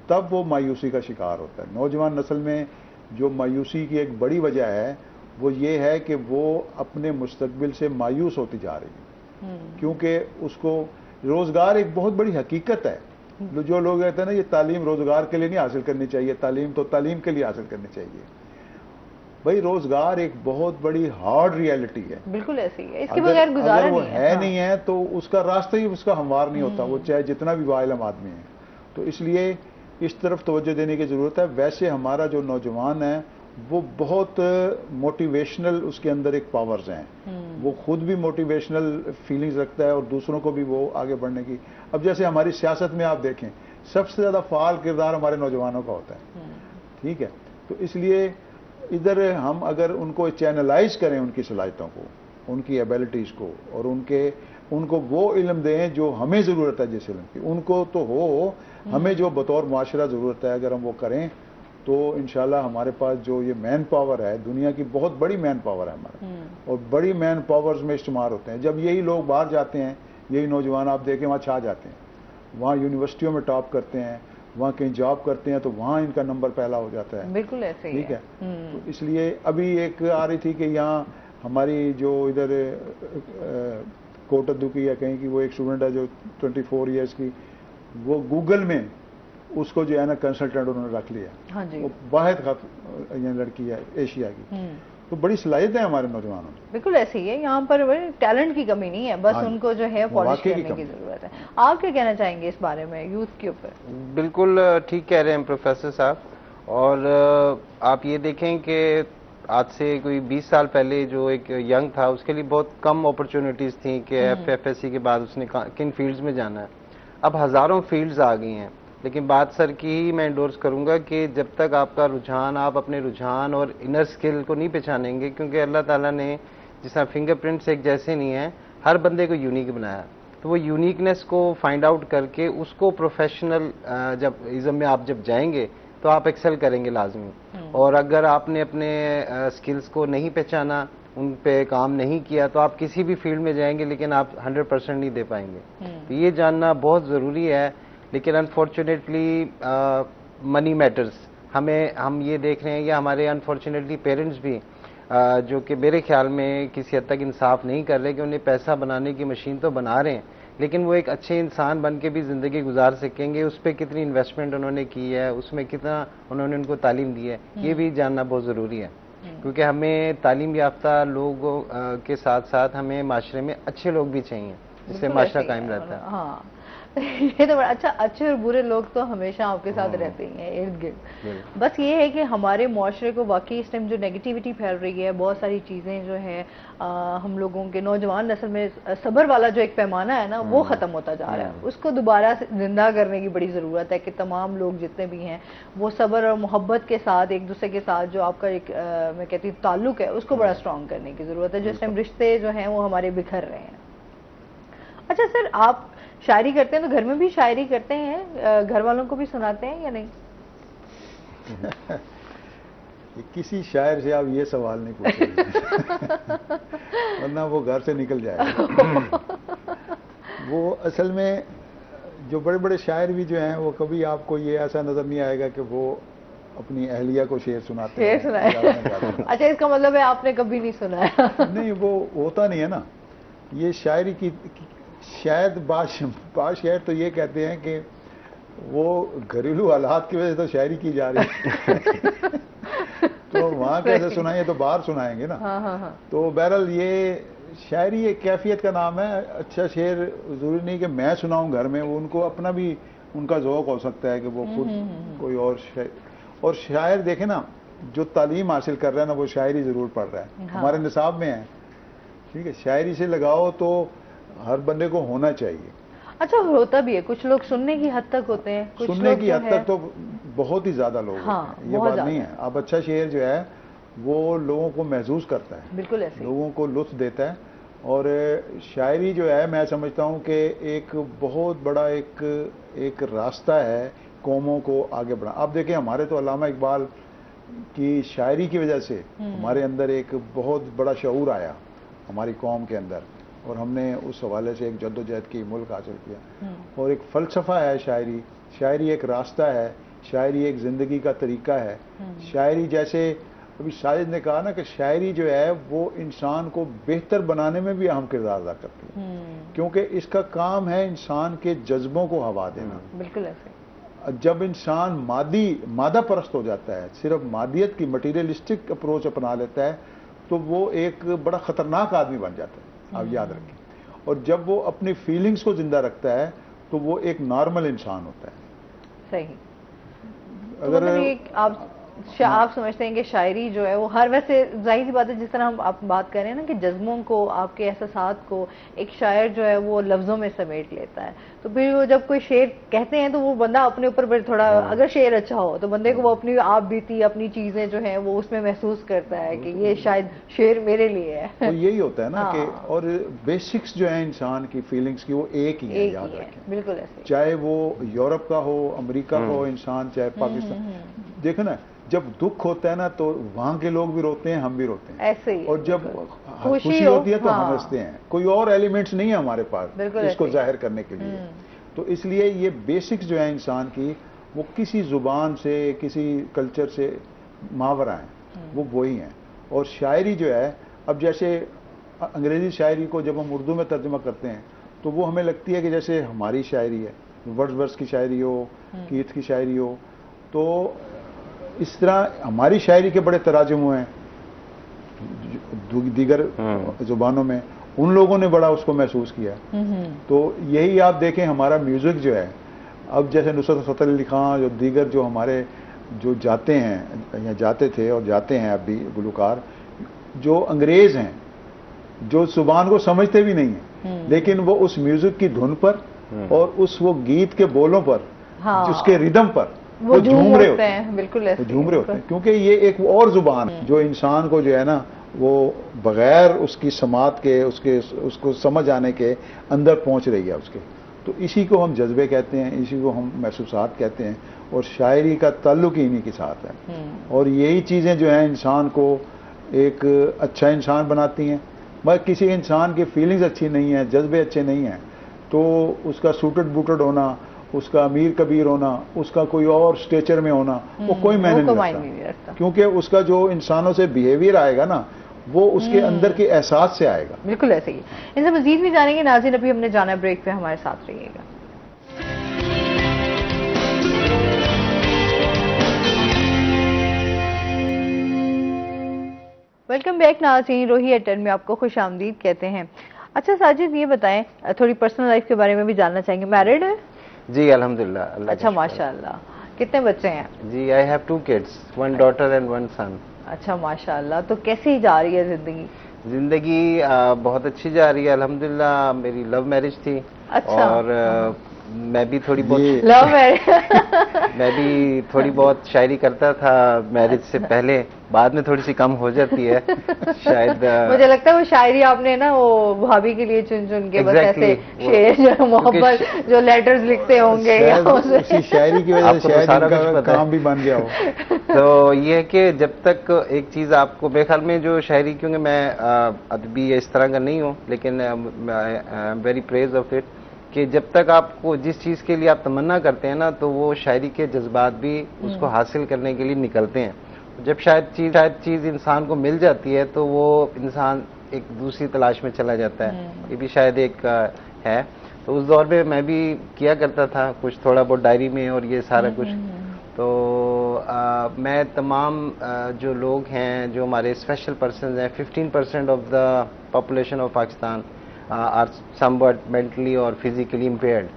تب وہ مایوسی کا شکار ہوتا ہے. نوجوان نسل میں جو مایوسی کی ایک بڑی وجہ ہے وہ یہ ہے کہ وہ اپنے مستقبل سے مایوس ہوتی جا رہی ہے کیونکہ اس کو روزگار ایک بہت بڑی حقیقت ہے. جو لوگ کہتے ہیں نا یہ تعلیم روزگار کے لیے نہیں حاصل کرنی چاہیے, تعلیم تو تعلیم کے لیے حاصل کرنی چاہیے. بھائی روزگار ایک بہت بڑی ہارڈ ریالٹی ہے. بالکل ایسی ہے, اس کے بغیر گزارا نہیں ہے. ہے نہیں ہے تو اس کا راستہ ہی اس کا ہموار نہیں ہوتا, وہ چاہے جتنا بھی باعلم آدمی ہے. تو اس لیے اس طرف توجہ دینے کی ضرورت ہے. ویسے ہمارا جو نوجوان ہے وہ بہت موٹیویشنل, اس کے اندر ایک پاورز ہیں, وہ خود بھی موٹیویشنل فیلنگز رکھتا ہے اور دوسروں کو بھی وہ آگے بڑھنے کی. اب جیسے ہماری سیاست میں آپ دیکھیں سب سے زیادہ فعال کردار ہمارے نوجوانوں کا ہوتا ہے. ٹھیک ہے, تو اس لیے ادھر ہم اگر ان کو چینلائز کریں, ان کی صلاحیتوں کو, ان کی ایبلٹیز کو, اور ان کو وہ علم دیں جو ہمیں ضرورت ہے جس علم کی, ان کو تو ہو, ہمیں جو بطور معاشرہ ضرورت ہے اگر ہم وہ کریں تو انشاءاللہ ہمارے پاس جو یہ مین پاور ہے, دنیا کی بہت بڑی مین پاور ہے ہمارا, اور بڑی مین پاورز میں استعمال ہوتے ہیں. جب یہی لوگ باہر جاتے ہیں, یہی نوجوان آپ دیکھیں وہاں چھا جاتے ہیں, وہاں یونیورسٹیوں میں ٹاپ کرتے ہیں, وہاں کہیں جاب کرتے ہیں تو وہاں ان کا نمبر پہلا ہو جاتا ہے. بالکل ایسے ہی ٹھیک ہے. تو اس لیے ابھی ایک آ رہی تھی کہ یہاں ہماری جو ادھر کوٹ ادو کی یا کہیں کی وہ ایک اسٹوڈنٹ ہے جو 24 ایئرس کی, وہ گوگل میں اس کو جو ہے نا کنسلٹنٹ انہوں نے رکھ لیا. وہ واحد لڑکی ہے ایشیا کی. تو بڑی صلاحیت ہے ہمارے نوجوانوں میں. بالکل ایسے ہی ہے, یہاں پر ٹیلنٹ کی کمی نہیں ہے, بس ان کو جو ہے پالش کرنے کی ضرورت ہے. آپ کیا کہنا چاہیں گے اس بارے میں یوتھ کے اوپر؟ بالکل ٹھیک کہہ رہے ہیں پروفیسر صاحب. اور آپ یہ دیکھیں کہ آج سے کوئی 20 سال پہلے جو ایک ینگ تھا اس کے لیے بہت کم اپرچونٹیز تھیں کہ FFSC کے بعد اس نے کن فیلڈز میں جانا ہے. اب ہزاروں فیلڈز آ گئی ہیں, لیکن بات سر کی ہی میں انڈورس کروں گا کہ جب تک آپ کا رجحان, آپ اپنے رجحان اور انر سکل کو نہیں پہچانیں گے, کیونکہ اللہ تعالیٰ نے جس طرح فنگر پرنٹس ایک جیسے نہیں ہیں, ہر بندے کو یونیک بنایا, تو وہ یونیکنیس کو فائنڈ آؤٹ کر کے اس کو پروفیشنل جب ازم میں آپ جب جائیں گے تو آپ ایکسل کریں گے لازمی. اور اگر آپ نے اپنے سکلز کو نہیں پہچانا, ان پہ کام نہیں کیا, تو آپ کسی بھی فیلڈ میں جائیں گے لیکن آپ 100% نہیں دے پائیں گے. تو یہ جاننا بہت ضروری ہے. لیکن انفارچونیٹلی منی میٹرز, ہم یہ دیکھ رہے ہیں, یا ہمارے انفارچونیٹلی پیرنٹس بھی جو کہ میرے خیال میں کسی حد تک انصاف نہیں کر رہے کہ انہیں پیسہ بنانے کی مشین تو بنا رہے ہیں, لیکن وہ ایک اچھے انسان بن کے بھی زندگی گزار سکیں گے, اس پہ کتنی انویسٹمنٹ انہوں نے کی ہے, اس میں کتنا انہوں نے ان کو تعلیم دی ہے, یہ بھی جاننا بہت ضروری ہے. کیونکہ ہمیں تعلیم یافتہ لوگوں کے ساتھ ساتھ ہمیں معاشرے میں اچھے لوگ بھی چاہیے جس سے معاشرہ قائم رہتا ہے. ہاں یہ تو بڑا اچھا, اچھے اور برے لوگ تو ہمیشہ آپ کے ساتھ رہتے ہی ہیں ارد گرد. بس یہ ہے کہ ہمارے معاشرے کو واقعی اس ٹائم جو نیگیٹیوٹی پھیل رہی ہے, بہت ساری چیزیں جو ہے ہم لوگوں کے نوجوان نسل میں صبر والا جو ایک پیمانہ ہے نا وہ ختم ہوتا جا رہا ہے. اس کو دوبارہ زندہ کرنے کی بڑی ضرورت ہے کہ تمام لوگ جتنے بھی ہیں وہ صبر اور محبت کے ساتھ ایک دوسرے کے ساتھ جو آپ کا ایک میں کہتی ہوں تعلق ہے اس کو بڑا اسٹرانگ کرنے کی ضرورت ہے. جو اس ٹائم رشتے جو ہیں وہ ہمارے بکھر رہے ہیں. اچھا سر, آپ شاعری کرتے ہیں تو گھر میں بھی شاعری کرتے ہیں, گھر والوں کو بھی سناتے ہیں یا نہیں؟ کسی شاعر سے آپ یہ سوال نہیں پوچھیں ورنہ وہ گھر سے نکل جائے گا. وہ اصل میں جو بڑے بڑے شاعر بھی جو ہیں وہ کبھی آپ کو یہ ایسا نظر نہیں آئے گا کہ وہ اپنی اہلیہ کو شعر سناتے ہیں. اچھا, اس کا مطلب ہے آپ نے کبھی نہیں سنایا؟ نہیں, وہ ہوتا نہیں ہے نا. یہ شاعری کی شاید بعض شاعر تو یہ کہتے ہیں کہ وہ گھریلو حالات کی وجہ سے تو شاعری کی جا رہی ہے تو وہاں کیسے سنائیں، یہ تو باہر سنائیں گے نا. تو بہرحال یہ شاعری ایک کیفیت کا نام ہے. اچھا شعر ضروری نہیں کہ میں سناؤں گھر میں، وہ ان کو اپنا بھی ان کا ذوق ہو سکتا ہے کہ وہ خود کوئی اور شاعر دیکھیں نا جو تعلیم حاصل کر رہا ہے نا وہ شاعری ضرور پڑھ رہا ہے. ہمارے نصاب میں ہے، ٹھیک ہے. شاعری سے لگاؤ تو ہر بندے کو ہونا چاہیے. اچھا ہوتا بھی ہے، کچھ لوگ سننے کی حد تک ہوتے ہیں، کچھ سننے کی حد تک تو بہت ہی زیادہ لوگ ہوتے ہیں، یہ بات نہیں ہے. اب اچھا شعر جو ہے وہ لوگوں کو محسوس کرتا ہے، بالکل ایسے لوگوں کو لطف دیتا ہے. اور شاعری جو ہے میں سمجھتا ہوں کہ ایک بہت بڑا ایک راستہ ہے قوموں کو آگے بڑھا. آپ دیکھیں ہمارے تو علامہ اقبال کی شاعری کی وجہ سے ہمارے اندر ایک بہت بڑا شعور آیا ہماری قوم کے اندر، اور ہم نے اس حوالے سے ایک جدوجہد کی ملک حاصل کیا. اور ایک فلسفہ ہے شاعری ایک راستہ ہے، شاعری ایک زندگی کا طریقہ ہے. شاعری جیسے ابھی ساجد نے کہا نا کہ شاعری جو ہے وہ انسان کو بہتر بنانے میں بھی اہم کردار ادا کرتی ہے، کیونکہ اس کا کام ہے انسان کے جذبوں کو ہوا دینا. بالکل ایسے جب انسان مادہ پرست ہو جاتا ہے، صرف مادیت کی مٹیریلسٹک اپروچ اپنا لیتا ہے، تو وہ ایک بڑا خطرناک آدمی بن جاتا ہے، آپ یاد رکھیں. اور جب وہ اپنی فیلنگز کو زندہ رکھتا ہے تو وہ ایک نارمل انسان ہوتا ہے. صحیح. اگر آپ سمجھتے ہیں کہ شاعری جو ہے وہ ہر، ویسے ظاہر سی بات ہے جس طرح ہم آپ بات کر رہے ہیں نا کہ جذبوں کو، آپ کے احساسات کو ایک شاعر جو ہے وہ لفظوں میں سمیٹ لیتا ہے، تو پھر وہ جب کوئی شعر کہتے ہیں تو وہ بندہ اپنے اوپر پھر تھوڑا، اگر شعر اچھا ہو تو بندے کو وہ اپنی آپ بیتی، اپنی چیزیں جو ہیں وہ اس میں محسوس کرتا ہے کہ یہ شاید شعر میرے لیے ہے. تو یہی ہوتا ہے نا کہ اور بیسکس جو ہیں انسان کی فیلنگز کی وہ ایک ہی ہیں، یاد رکھیں. بالکل ایسے، چاہے وہ یورپ کا ہو، امریکہ کا ہو انسان، چاہے پاکستان. دیکھو نا جب دکھ ہوتا ہے نا تو وہاں کے لوگ بھی روتے ہیں، ہم بھی روتے ہیں ایسے ہی. اور جب خوشی ہوتی ہے تو ہم ہنستے ہیں. کوئی اور ایلیمنٹس نہیں ہے ہمارے پاس اس کو ظاہر کرنے کے لیے. تو اس لیے یہ بیسکس جو ہے انسان کی وہ کسی زبان سے، کسی کلچر سے ماورا ہیں، وہ وہی ہیں. اور شاعری جو ہے، اب جیسے انگریزی شاعری کو جب ہم اردو میں ترجمہ کرتے ہیں تو وہ ہمیں لگتی ہے کہ جیسے ہماری شاعری ہے، ورڈزورتھ کی شاعری ہو، کیتھ کی شاعری ہو. تو اس طرح ہماری شاعری کے بڑے تراجم ہوئے ہیں دیگر زبانوں میں، ان لوگوں نے بڑا اس کو محسوس کیا. تو یہی آپ دیکھیں ہمارا میوزک جو ہے، اب جیسے نصرت فتح علی خان جو دیگر جو ہمارے جو جاتے ہیں یا جاتے تھے اور جاتے ہیں اب بھی گلوکار جو انگریز ہیں، جو زبان کو سمجھتے بھی نہیں ہیں، لیکن وہ اس میوزک کی دھن پر اور اس وہ گیت کے بولوں پر، اس کے ردم پر وہ جھوم رہے ہوتے ہیں. بالکل جھوم رہے ہوتے ہیں، کیونکہ یہ ایک اور زبان ہے جو انسان کو جو ہے نا وہ بغیر اس کی سماعت کے، اس کو سمجھ آنے کے اندر پہنچ رہی ہے اس کے. تو اسی کو ہم جذبے کہتے ہیں، اسی کو ہم محسوسات کہتے ہیں. اور شاعری کا تعلق ہی انہی کے ساتھ ہے. اور یہی چیزیں جو ہیں انسان کو ایک اچھا انسان بناتی ہیں. مگر کسی انسان کی فیلنگز اچھی نہیں ہیں، جذبے اچھے نہیں ہیں، تو اس کا سوٹڈ بوٹڈ ہونا، اس کا امیر کبیر ہونا، اس کا کوئی اور سٹیچر میں ہونا، وہ کوئی معنی نہیں رکھتا. کیونکہ اس کا جو انسانوں سے بیہیویئر آئے گا نا وہ اس کے اندر کے احساس سے آئے گا. بالکل ایسے ہی. ان سے مزید بھی جانیں گے. ناظرین ابھی ہم نے جانا ہے بریک پہ، ہمارے ساتھ رہیے گا. ویلکم بیک ناظرین، روہی ایٹ 10 میں آپ کو خوش آمدید کہتے ہیں. اچھا ساجد یہ بتائیں، تھوڑی پرسنل لائف کے بارے میں بھی جاننا چاہیں گے. میرڈ ہے؟ جی الحمدللہ. اچھا ماشاء اللہ. کتنے بچے ہیں؟ جی I have 2 kids, 1 daughter and 1 son. اچھا ماشاء اللہ. تو کیسی جا رہی ہے زندگی؟ بہت اچھی جا رہی ہے الحمدللہ. میری لو میرج تھی. اچھا. اور میں بھی تھوڑی بہت لو میرج میں بھی تھوڑی بہت شاعری کرتا تھا میرج سے پہلے. بعد میں تھوڑی سی کم ہو جاتی ہے شاید. مجھے لگتا ہے وہ شاعری آپ نے نا وہ بھابھی کے لیے چن چن کے بس ایسے شعر جو محبت جو لیٹرز لکھتے ہوں گے، اسی شاعری کی وجہ سے شاعری کا کام بھی بن گیا ہو. تو یہ ہے کہ جب تک ایک چیز آپ کو، میرے خیال میں جو شاعری، کیونکہ میں ادبی اس طرح کا نہیں ہوں، لیکن I am very praise of it, کہ جب تک آپ کو جس چیز کے لیے آپ تمنا کرتے ہیں نا تو وہ شاعری کے جذبات بھی اس کو حاصل کرنے کے لیے نکلتے ہیں. جب شاید چیز انسان کو مل جاتی ہے تو وہ انسان ایک دوسری تلاش میں چلا جاتا ہے. یہ بھی شاید ایک ہے. تو اس دور میں بھی کیا کرتا تھا کچھ تھوڑا بہت ڈائری میں اور یہ سارا کچھ. تو میں تمام جو لوگ ہیں جو ہمارے اسپیشل پرسنز ہیں 15% of the population of Pakistan are some but mentally اور فزیکلی امپیئرڈ.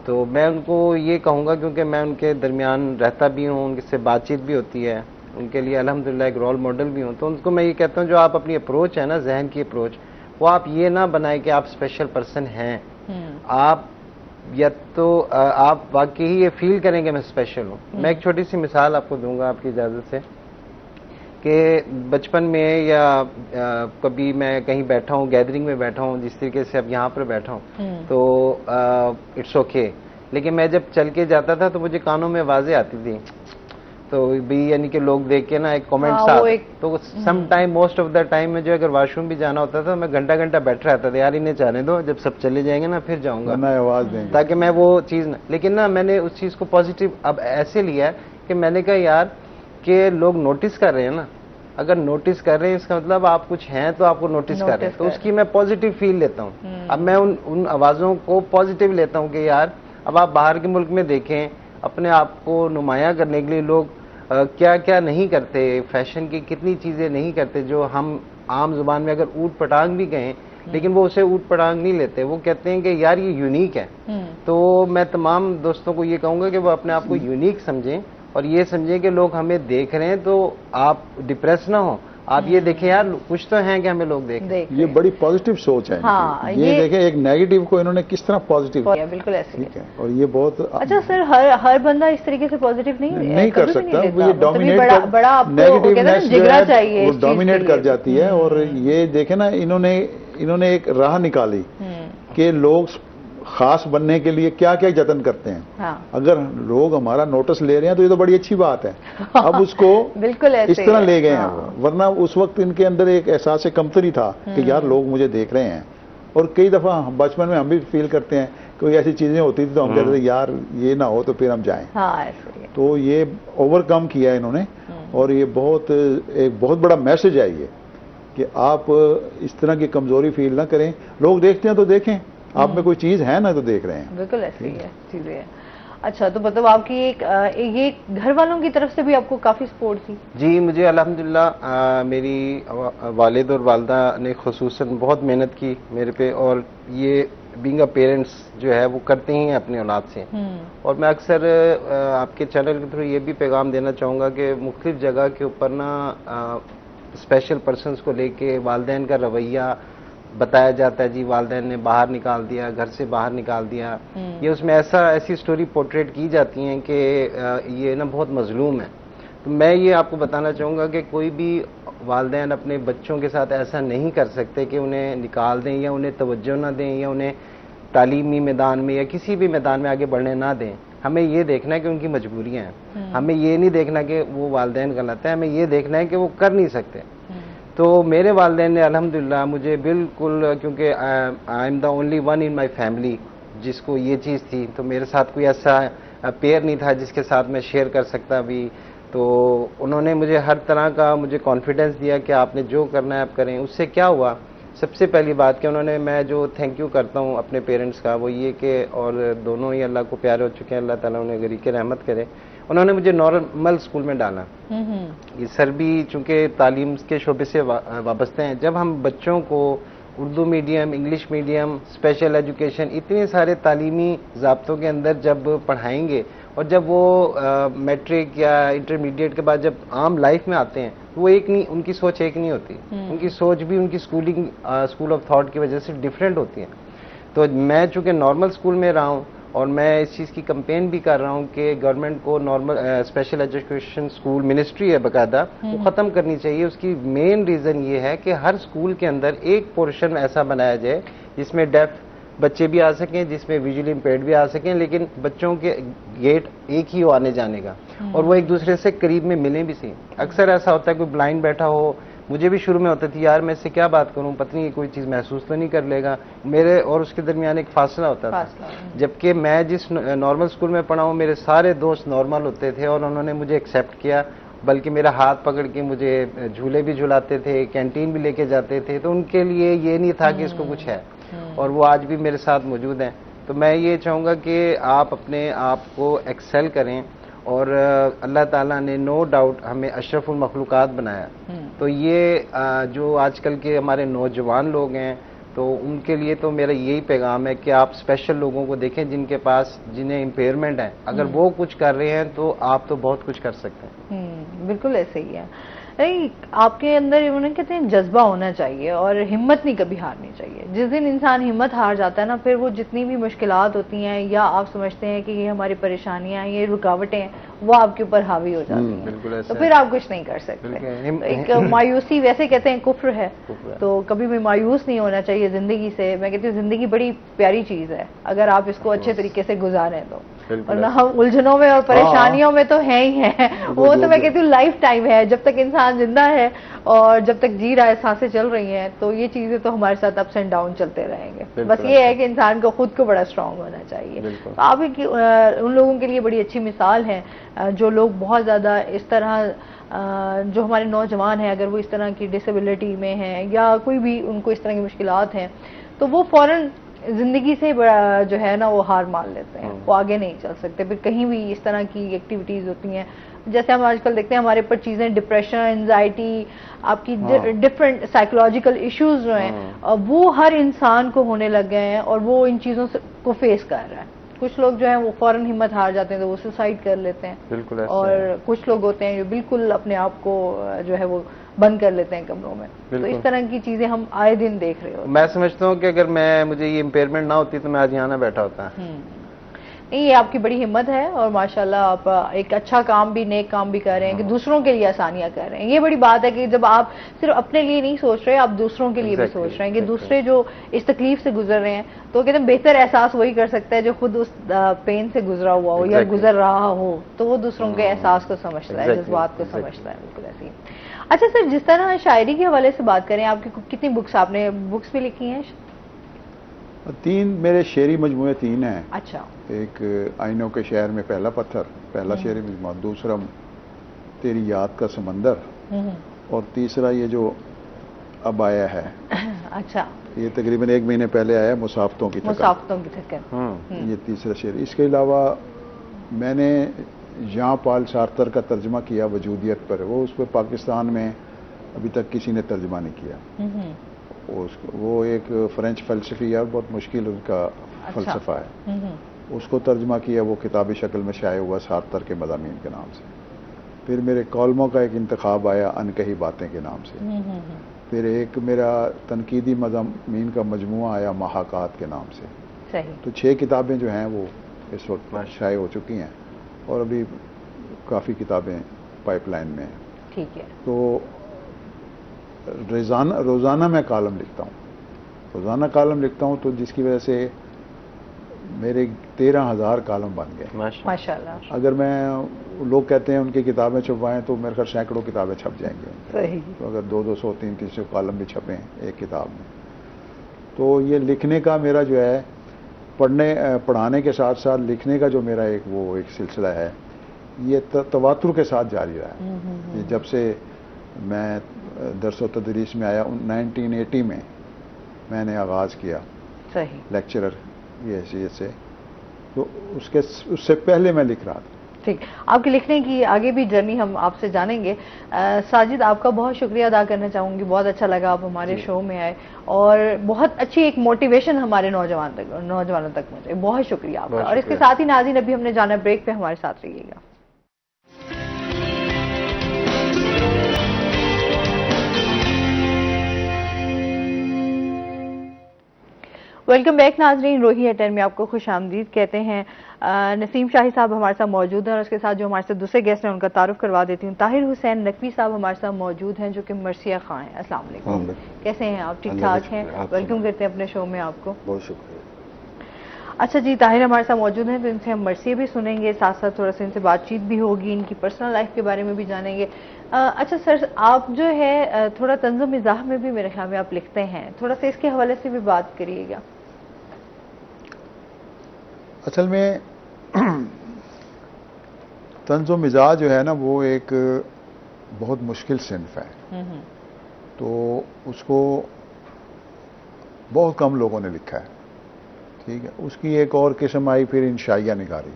تو میں ان کو یہ کہوں گا کیونکہ میں ان کے درمیان رہتا بھی ہوں, ان سے بات چیت بھی ہوتی ہے, ان کے لیے الحمدللہ ایک رول ماڈل بھی ہوں. تو ان کو میں یہ کہتا ہوں جو آپ اپنی اپروچ ہے نا, ذہن کی اپروچ, وہ آپ یہ نہ بنائیں کہ آپ اسپیشل پرسن ہیں. آپ یا تو آپ واقعی یہ فیل کریں کہ میں اسپیشل ہوں. میں ایک چھوٹی سی مثال آپ کو دوں گا آپ کی اجازت سے, کہ بچپن میں یا کبھی میں کہیں بیٹھا ہوں, گیدرنگ میں بیٹھا ہوں, جس طریقے سے اب یہاں پر بیٹھا ہوں, تو اٹس اوکے. لیکن میں جب چل کے جاتا تھا تو مجھے کانوں میں آوازیں آتی تھی, تو بھی یعنی کہ لوگ دیکھ کے نا ایک کامنٹس آتے. تو some time most of the time میں جو اگر واش روم بھی جانا ہوتا تھا میں گھنٹہ گھنٹہ بیٹھ رہتا تھا, یار انہیں جانے دو, جب سب چلے جائیں گے نا پھر جاؤں گا, آواز دیں گے, تاکہ میں وہ چیز نہ. لیکن نا میں نے اس چیز کو پازیٹیو اب ایسے لیا ہے کہ میں نے کہا یار کہ لوگ نوٹس کر رہے ہیں نا, اگر نوٹس کر رہے ہیں اس کا مطلب آپ کچھ ہیں تو آپ کو نوٹس کر رہے ہیں. تو اس کی میں پازیٹیو فیل لیتا ہوں. اب میں ان آوازوں کو پازیٹیو لیتا ہوں کہ یار اب آپ باہر کے ملک میں دیکھیں, اپنے آپ کو نمایاں کرنے کے لیے لوگ کیا کیا نہیں کرتے, فیشن کی کتنی چیزیں نہیں کرتے جو ہم عام زبان میں اگر اوٹ پٹانگ بھی کہیں, لیکن وہ اسے اوٹ پٹانگ نہیں لیتے, وہ کہتے ہیں کہ یار یہ یونیک ہے. تو میں تمام دوستوں کو یہ کہوں گا کہ وہ اپنے آپ کو یونیک سمجھیں, اور یہ سمجھیں کہ لوگ ہمیں دیکھ رہے ہیں تو آپ ڈپریس نہ ہوں, آپ یہ دیکھیں یار کچھ تو ہیں کہ ہمیں لوگ دیکھیں. یہ بڑی پازیٹیو سوچ ہے. یہ دیکھیں ایک نیگیٹو کو انہوں نے کس طرح پازیٹیو کیا. بالکل ایسے ٹھیک ہے, اور یہ بہت اچھا سر, ہر بندہ اس طریقے سے پوزیٹیو نہیں کر سکتا. وہ یہ ڈومینیٹ نیگیٹیونیس جگرا چاہیے, وہ ڈومینیٹ کر جاتی ہے. اور یہ دیکھیں نا انہوں نے ایک راہ نکالی کہ لوگ خاص بننے کے لیے کیا کیا جتن کرتے ہیں. اگر لوگ ہمارا نوٹس لے رہے ہیں تو یہ تو بڑی اچھی بات ہے. اب اس کو بالکل اس طرح لے گئے ہیں وہ, ورنہ اس وقت ان کے اندر ایک احساس کمتری تھا کہ یار لوگ مجھے دیکھ رہے ہیں. اور کئی دفعہ بچپن میں ہم بھی فیل کرتے ہیں, کوئی ایسی چیزیں ہوتی تھی تو ہم کہتے تھے یار یہ نہ ہو تو پھر ہم جائیں. تو یہ اوور کم کیا ہے انہوں نے, اور یہ ایک بہت بڑا میسج ہے یہ کہ آپ اس طرح کی کمزوری فیل نہ کریں. لوگ دیکھتے ہیں تو دیکھیں, آپ میں کوئی چیز ہے نا تو دیکھ رہے ہیں. بالکل ایسی ہے چیزیں ہیں. اچھا, تو مطلب آپ کی یہ گھر والوں کی طرف سے بھی آپ کو کافی سپورٹ تھی؟ جی, مجھے الحمدللہ میری والد اور والدہ نے خصوصاً بہت محنت کی میرے پہ, اور یہ بینگ اے پیرنٹس جو ہے وہ کرتے ہی ہیں اپنی اولاد سے. اور میں اکثر آپ کے چینل کے تھرو یہ بھی پیغام دینا چاہوں گا کہ مختلف جگہ کے اوپر نا اسپیشل پرسنز کو لے کے والدین کا رویہ بتایا جاتا ہے. جی والدین نے باہر نکال دیا, گھر سے باہر نکال دیا, یہ اس میں ایسی سٹوری پورٹریٹ کی جاتی ہیں کہ یہ نا بہت مظلوم ہے. تو میں یہ آپ کو بتانا چاہوں گا کہ کوئی بھی والدین اپنے بچوں کے ساتھ ایسا نہیں کر سکتے کہ انہیں نکال دیں یا انہیں توجہ نہ دیں یا انہیں تعلیمی میدان میں یا کسی بھی میدان میں آگے بڑھنے نہ دیں. ہمیں یہ دیکھنا ہے کہ ان کی مجبوریاں ہیں, ہمیں یہ نہیں دیکھنا کہ وہ والدین غلط ہیں, ہمیں یہ دیکھنا ہے کہ وہ کر نہیں سکتے. تو میرے والدین نے الحمدللہ مجھے بالکل, کیونکہ I am the only one in my family جس کو یہ چیز تھی, تو میرے ساتھ کوئی ایسا پیئر نہیں تھا جس کے ساتھ میں شیئر کر سکتا بھی. تو انہوں نے مجھے ہر طرح کا کانفیڈنس دیا کہ آپ نے جو کرنا ہے آپ کریں. اس سے کیا ہوا, سب سے پہلی بات کہ انہوں نے, میں جو تھینک یو کرتا ہوں اپنے پیرنٹس کا وہ یہ کہ, اور دونوں ہی اللہ کو پیارے ہو چکے ہیں, اللہ تعالیٰ انہیں غریق رحمت کرے, انہوں نے مجھے نارمل اسکول میں ڈالا. یہ سر بھی چونکہ تعلیم کے شعبے سے وابستہ ہیں. جب ہم بچوں کو Urdu medium, English medium, special education, اتنے سارے تعلیمی ضابطوں کے اندر جب پڑھائیں گے, اور جب وہ میٹرک یا انٹرمیڈیٹ کے بعد جب عام لائف میں آتے ہیں, وہ ایک نہیں, ان کی سوچ ایک نہیں ہوتی. ان کی سوچ بھی ان کی اسکول آف تھاٹ کی وجہ سے ڈفرینٹ ہوتی ہے. تو میں چونکہ نارمل اسکول میں رہا ہوں, اور میں اس چیز کی کمپین بھی کر رہا ہوں کہ گورنمنٹ کو normal special education school ministry ہے باقاعدہ, وہ ختم کرنی چاہیے. اس کی مین ریزن یہ ہے کہ ہر اسکول کے اندر ایک پورشن ایسا بنایا جائے جس میں ڈیف بچے بھی آ سکیں, جس میں ویژولی امپیئرڈ بھی آ سکیں, لیکن بچوں کے گیٹ ایک ہی ہو آنے جانے کا, اور وہ ایک دوسرے سے قریب میں ملیں بھی سی. اکثر ایسا ہوتا ہے کوئی بلائنڈ بیٹھا ہو, مجھے بھی شروع میں ہوتا تھی یار میں اس سے کیا بات کروں, پتہ نہیں کوئی چیز محسوس تو نہیں کر لے گا, میرے اور اس کے درمیان ایک فاصلہ ہوتا تھا. جبکہ میں جس نارمل اسکول میں پڑھا ہوں میرے سارے دوست نارمل ہوتے تھے, اور انہوں نے مجھے ایکسیپٹ کیا, بلکہ میرا ہاتھ پکڑ کے مجھے جھولے بھی جھلاتے تھے، کینٹین بھی لے کے جاتے تھے. تو ان کے لیے یہ نہیں تھا کہ اس کو کچھ ہے، اور وہ آج بھی میرے ساتھ موجود ہیں. تو میں یہ چاہوں گا کہ آپ اپنے آپ کو ایکسل کریں، اور اللہ تعالیٰ نے نو ڈاؤٹ ہمیں اشرف المخلوقات بنایا. تو یہ جو آج کل کے ہمارے نوجوان لوگ ہیں، تو ان کے لیے تو میرا یہی پیغام ہے کہ آپ اسپیشل لوگوں کو دیکھیں جن کے پاس جنہیں امپیئرمنٹ ہے. اگر وہ کچھ کر رہے ہیں تو آپ تو بہت کچھ کر سکتے ہیں. بالکل ایسے ہی ہے. نہیں، آپ کے اندر انہیں کہتے ہیں جذبہ ہونا چاہیے، اور ہمت نہیں کبھی ہارنی چاہیے. جس دن انسان ہمت ہار جاتا ہے نا، پھر وہ جتنی بھی مشکلات ہوتی ہیں، یا آپ سمجھتے ہیں کہ یہ ہماری پریشانیاں ہیں، یہ رکاوٹیں ہیں، وہ آپ کے اوپر حاوی ہو جاتی ہیں. بالکل ایسا تو پھر آپ کچھ نہیں کر سکتے. ایک مایوسی، ویسے کہتے ہیں کفر ہے، تو کبھی بھی مایوس نہیں ہونا چاہیے زندگی سے. میں کہتی ہوں زندگی بڑی پیاری چیز ہے اگر آپ اس کو اچھے طریقے سے گزاریں تو. ورنہ ہم الجھنوں میں اور پریشانیوں میں تو ہیں ہی ہیں. وہ تو میں کہتی ہوں لائف ٹائم ہے، جب تک انسان زندہ ہے اور جب تک جی رہا ہے، سانسیں چل رہی ہیں، تو یہ چیزیں تو ہمارے ساتھ اپس اینڈ ڈاؤن چلتے رہیں گے. بس یہ ہے کہ انسان کو خود کو بڑا اسٹرانگ ہونا چاہیے. تو آپ ان لوگوں کے لیے بڑی اچھی مثال ہے جو لوگ بہت زیادہ اس طرح، جو ہمارے نوجوان ہیں، اگر وہ اس طرح کی ڈسیبلٹی میں ہیں یا کوئی بھی ان کو اس طرح کی مشکلات ہیں، تو وہ فوراً زندگی سے جو ہے نا وہ ہار مان لیتے ہیں، وہ آگے نہیں چل سکتے. پھر کہیں بھی اس طرح کی ایکٹیویٹیز ہوتی ہیں، جیسے ہم آج کل دیکھتے ہیں ہمارے اوپر چیزیں، ڈپریشن، انزائٹی، آپ کی ڈفرینٹ سائیکولوجیکل ایشوز جو ہیں، وہ ہر انسان کو ہونے لگ گئے ہیں، اور وہ ان چیزوں کو فیس کر رہا ہے. کچھ لوگ جو ہیں وہ فوراً ہمت ہار جاتے ہیں تو وہ سوسائڈ کر لیتے ہیں. بالکل. اور کچھ لوگ ہوتے ہیں جو بالکل اپنے آپ کو جو ہے وہ بند کر لیتے ہیں کمروں میں. تو اس طرح کی چیزیں ہم آئے دن دیکھ رہے ہوتے ہیں. میں سمجھتا ہوں کہ اگر مجھے یہ امپیئرمنٹ نہ ہوتی تو میں آج یہاں نہ بیٹھا ہوتا. نہیں، یہ آپ کی بڑی ہمت ہے، اور ماشاءاللہ آپ ایک اچھا کام بھی، نیک کام بھی کر رہے ہیں کہ دوسروں کے لیے آسانیاں کر رہے ہیں. یہ بڑی بات ہے کہ جب آپ صرف اپنے لیے نہیں سوچ رہے، آپ دوسروں کے لیے بھی سوچ رہے ہیں کہ دوسرے جو اس تکلیف سے گزر رہے ہیں، تو کہتے ہیں بہتر احساس وہی کر سکتا ہے جو خود اس پین سے گزرا ہوا ہو یا گزر رہا ہو. تو وہ دوسروں کے احساس کو سمجھتا ہے، جذبات کو سمجھتا ہے. بالکل ایسے ہی. اچھا سر، جس طرح شاعری کے حوالے سے بات کریں، آپ کی کتنی بکس، آپ نے بکس بھی لکھی ہیں؟ 3 میرے شعری مجموعے 3 ہیں. اچھا. ایک آئینوں کے شہر میں پہلا پتھر، پہلا شعری مجموعہ. دوسرا تیری یاد کا سمندر، اور تیسرا یہ جو اب آیا ہے. اچھا. یہ تقریباً 1 مہینے پہلے آیا، مسافتوں کی تھکن. یہ تیسرا شعر. اس کے علاوہ میں نے ژان پال سارتر کا ترجمہ کیا وجودیت پر. وہ اس پہ پاکستان میں ابھی تک کسی نے ترجمہ نہیں کیا. وہ ایک فرینچ فلسفی ہے، بہت مشکل ان کا فلسفہ ہے. اس کو ترجمہ کیا، وہ کتابی شکل میں شائع ہوا سارتر کے مضامین کے نام سے. پھر میرے کالموں کا ایک انتخاب آیا انکہی باتیں کے نام سے. پھر ایک میرا تنقیدی مضامین کا مجموعہ آیا محاکات کے نام سے. تو 6 کتابیں جو ہیں وہ اس وقت شائع ہو چکی ہیں، اور ابھی کافی کتابیں پائپ لائن میں ہیں. ٹھیک ہے. تو روزانہ میں کالم لکھتا ہوں. روزانہ کالم لکھتا ہوں، تو جس کی وجہ سے میرے 13,000 کالم بن گئے. ماشاءاللہ. اگر میں، لوگ کہتے ہیں ان کی کتابیں چھپوائیں تو میرے خیال سینکڑوں کتابیں چھپ جائیں گے. صحیح. تو اگر 200 300 کالم بھی چھپیں ایک کتاب میں، تو یہ لکھنے کا میرا جو ہے، پڑھانے کے ساتھ ساتھ لکھنے کا جو میرا ایک سلسلہ ہے، یہ تواتر کے ساتھ جاری رہا ہے. یہ جب سے میں درس و تدریس میں آیا 1980 میں میں نے آغاز کیا لیکچرر کی حیثیت سے، تو اس سے پہلے میں لکھ رہا تھا. ٹھیک. آپ کے لکھنے کی آگے بھی جرنی ہم آپ سے جانیں گے. ساجد، آپ کا بہت شکریہ ادا کرنا چاہوں گی. بہت اچھا لگا آپ ہمارے شو میں آئے، اور بہت اچھی ایک موٹیویشن ہمارے نوجوانوں تک پہنچے. بہت شکریہ آپ کا. اور اس کے ساتھ ہی ناظرین، ابھی ہم نے جانا بریک پہ، ہمارے ساتھ رہیے گا. ویلکم بیک ناظرین. روہی ہے 10 میں آپ کو خوش آمدید کہتے ہیں. نسیم شاہی صاحب ہمارے ساتھ موجود ہیں، اور اس کے ساتھ جو ہمارے ساتھ دوسرے گیسٹ ہیں ان کا تعارف کروا دیتی ہوں. طاہر حسین نقوی صاحب ہمارے ساتھ موجود ہیں، جو کہ مرثیہ خاں ہیں. السلام علیکم. کیسے ہیں آپ؟ ٹھیک ٹھاک ہیں؟ ویلکم کرتے ہیں اپنے شو میں آپ کو. بہت شکریہ. اچھا جی، طاہر ہمارے ساتھ موجود ہیں، تو ان سے ہم مرثیے بھی سنیں گے، ساتھ ساتھ تھوڑا سا ان سے بات چیت بھی ہوگی، ان کی پرسنل لائف کے بارے میں بھی جانیں گے. اچھا سر، آپ جو ہے تھوڑا طنز و مزاح میں بھی میرے خیال میں آپ لکھتے ہیں، تھوڑا سا اس کے حوالے سے بھی بات کریے گا. اصل میں طنز و مزاح جو ہے نا، وہ ایک بہت مشکل صنف ہے، تو اس کو بہت کم لوگوں نے لکھا ہے، ٹھیک ہے. اس کی ایک اور قسم آئی پھر انشائیہ نگاری.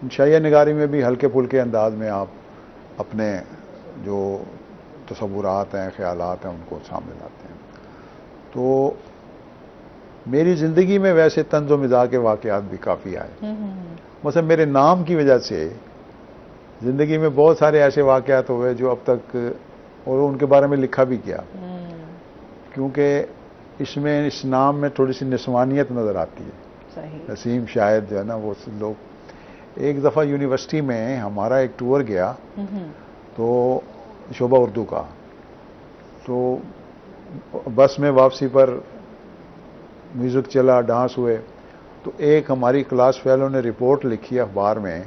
انشائیہ نگاری میں بھی ہلکے پھلکے انداز میں آپ اپنے جو تصورات ہیں، خیالات ہیں، ان کو سامنے لاتے ہیں. تو میری زندگی میں ویسے طنز و مزاح کے واقعات بھی کافی آئے. مثلا میرے نام کی وجہ سے زندگی میں بہت سارے ایسے واقعات ہوئے جو اب تک، اور ان کے بارے میں لکھا بھی کیا، کیونکہ اس نام میں تھوڑی سی نسوانیت نظر آتی ہے. صحیح. نسیم شاہد جو ہے نا، وہ لوگ. ایک دفعہ یونیورسٹی میں ہمارا ایک ٹور گیا تو شعبہ اردو کا، تو بس میں واپسی پر میوزک چلا، ڈانس ہوئے، تو ایک ہماری کلاس فیلو نے رپورٹ لکھی اخبار میں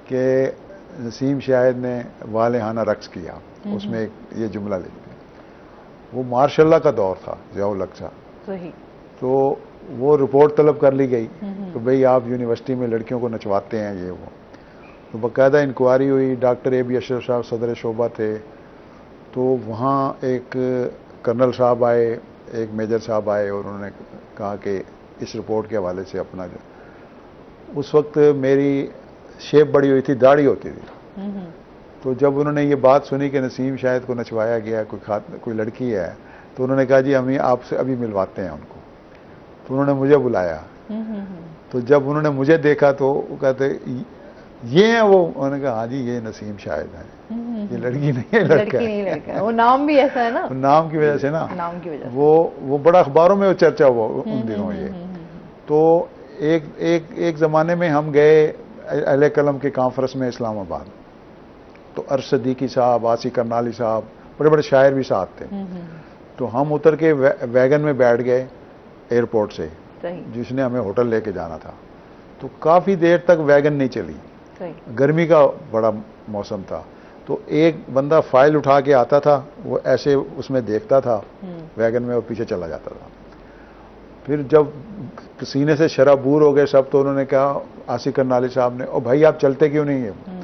کہ نسیم شاہد نے والہانہ رقص کیا. اس میں یہ جملہ لکھ دیا. وہ ماشاء اللہ کا دور تھا، ضیاء الحق صاحب. صحیح. تو وہ رپورٹ طلب کر لی گئی کہ بھئی آپ یونیورسٹی میں لڑکیوں کو نچواتے ہیں، یہ وہ. تو باقاعدہ انکوائری ہوئی. ڈاکٹر اے بی اشرف صاحب صدر شعبہ تھے. تو وہاں ایک کرنل صاحب آئے، ایک میجر صاحب آئے، اور انہوں نے کہا کہ اس رپورٹ کے حوالے سے اپنا جو، اس وقت میری شیپ بڑی ہوئی تھی، داڑھی ہوتی تھی. تو جب انہوں نے یہ بات سنی کہ نسیم شاہد کو نچوایا گیا، کوئی لڑکی ہے، تو انہوں نے کہا جی ہم آپ سے ابھی ملواتے ہیں ان کو. تو انہوں نے مجھے بلایا. تو جب انہوں نے مجھے دیکھا تو وہ کہتے یہ ہیں وہ. انہوں نے کہا ہاں جی یہ نسیم شاہد ہیں، یہ لڑکی نہیں ہے، لڑکا ہے. وہ نام بھی ایسا ہے نا، نام کی وجہ سے نا، نام کی وجہ سے وہ بڑا اخباروں میں چرچا ہوا ان دنوں. یہ تو ایک زمانے میں ہم گئے اہل قلم کے کانفرنس میں اسلام آباد. تو ارش صدیقی صاحب، آسی کرنالی صاحب، بڑے بڑے شاعر بھی ساتھ تھے. تو ہم اتر کے ویگن میں بیٹھ گئے ایئرپورٹ سے، جس نے ہمیں ہوٹل لے کے جانا تھا. تو کافی دیر تک ویگن نہیں چلی، گرمی کا بڑا موسم تھا. تو ایک بندہ فائل اٹھا کے آتا تھا، وہ ایسے اس میں دیکھتا تھا ویگن میں، اور پیچھے چلا جاتا تھا. پھر جب سینے سے شرابور ہو گئے سب، تو انہوں نے کہا آسی کرنالی صاحب نے، او بھائی آپ چلتے کیوں نہیں ہیں؟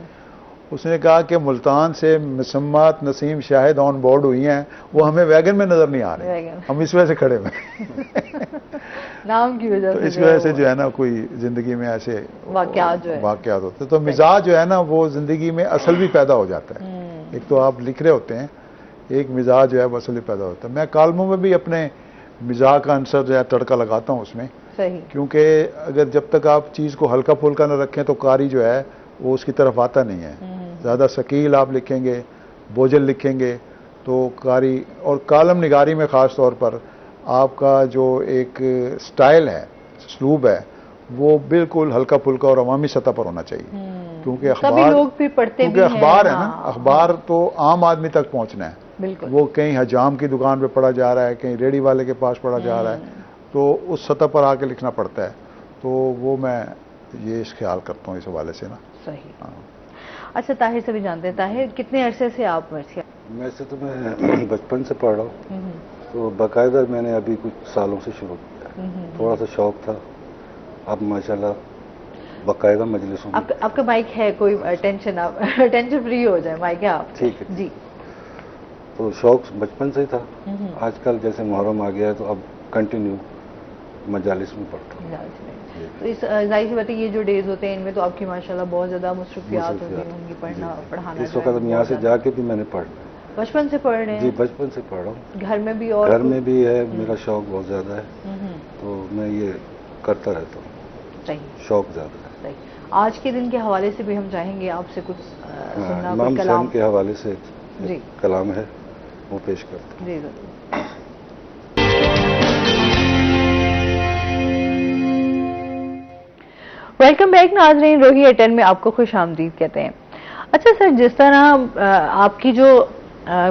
اس نے کہا کہ ملتان سے مسمات نسیم شاہد آن بورڈ ہوئی ہیں، وہ ہمیں ویگن میں نظر نہیں آ رہے، ہم اس وجہ سے کھڑے ہوئے نام کی وجہ سے. تو اس وجہ سے جو ہے نا کوئی زندگی میں ایسے واقعات ہوتے. تو مزاج جو ہے نا وہ زندگی میں اصل بھی پیدا ہو جاتا ہے. ایک تو آپ لکھ رہے ہوتے ہیں، ایک مزاج جو ہے وہ اصل بھی پیدا ہوتا ہے. میں کالموں میں بھی اپنے مزاج کا عنصر جو ہے تڑکا لگاتا ہوں اس میں. صحیح. کیونکہ اگر جب تک آپ چیز کو ہلکا پھلکا نہ رکھیں تو قاری جو ہے وہ اس کی طرف آتا نہیں ہے. زیادہ ثقیل آپ لکھیں گے، بوجھل لکھیں گے تو قاری، اور کالم نگاری میں خاص طور پر آپ کا جو ایک سٹائل ہے، اسلوب ہے، وہ بالکل ہلکا پھلکا اور عوامی سطح پر ہونا چاہیے. کیونکہ اخبار ہے نا، اخبار تو عام آدمی تک پہنچنا ہے. بالکل. وہ کہیں حجام کی دکان پہ پڑھا جا رہا ہے، کہیں ریڑھی والے کے پاس پڑھا جا رہا ہے، تو اس سطح پر آ کے لکھنا پڑتا ہے. تو وہ میں یہ اس خیال کرتا ہوں اس حوالے سے نا. صحیح. اچھا طاہر سے بھی جانتے ہیں. طاہر کتنے عرصے سے آپ مرثیہ؟ ویسے تو میں بچپن سے پڑھ رہا ہوں، تو باقاعدہ میں نے ابھی کچھ سالوں سے شروع کیا. تھوڑا سا شوق تھا، اب ماشاءاللہ باقاعدہ مجلسوں میں. آپ کا مائک ہے، کوئی ٹینشن، آپ ٹینشن فری ہو جائے، مائک ہے آپ. ٹھیک ہے جی. تو شوق بچپن سے ہی تھا. آج کل جیسے محرم آ گیا ہے تو اب کنٹینیو مجالس میں پڑھتا ہوں. تو اس ظاہر سی بات ہے یہ جو ڈیز ہوتے ہیں ان میں تو آپ کی ماشاءاللہ بہت زیادہ مصروفیات ہوتی ہوں گی، پڑھانا. اس وقت یہاں سے جا کے بھی میں نے پڑھنا. بچپن سے پڑھ رہے ہیں؟ جی بچپن سے پڑھ رہا ہوں. گھر میں بھی؟ اور گھر میں بھی ہے. میرا شوق بہت زیادہ ہے، تو میں یہ کرتا رہتا ہوں. صحیح. شوق زیادہ ہے. صحیح. آج کے دن کے حوالے سے بھی ہم چاہیں گے آپ سے کچھ سننا. امام حسین کے حوالے سے جی کلام ہے، وہ پیش کرتا ہوں. جی ضرور. ویلکم بیک ناظرین، روہی ایٹن میں آپ کو خوش آمدید کہتے ہیں. اچھا سر، جس طرح آپ کی جو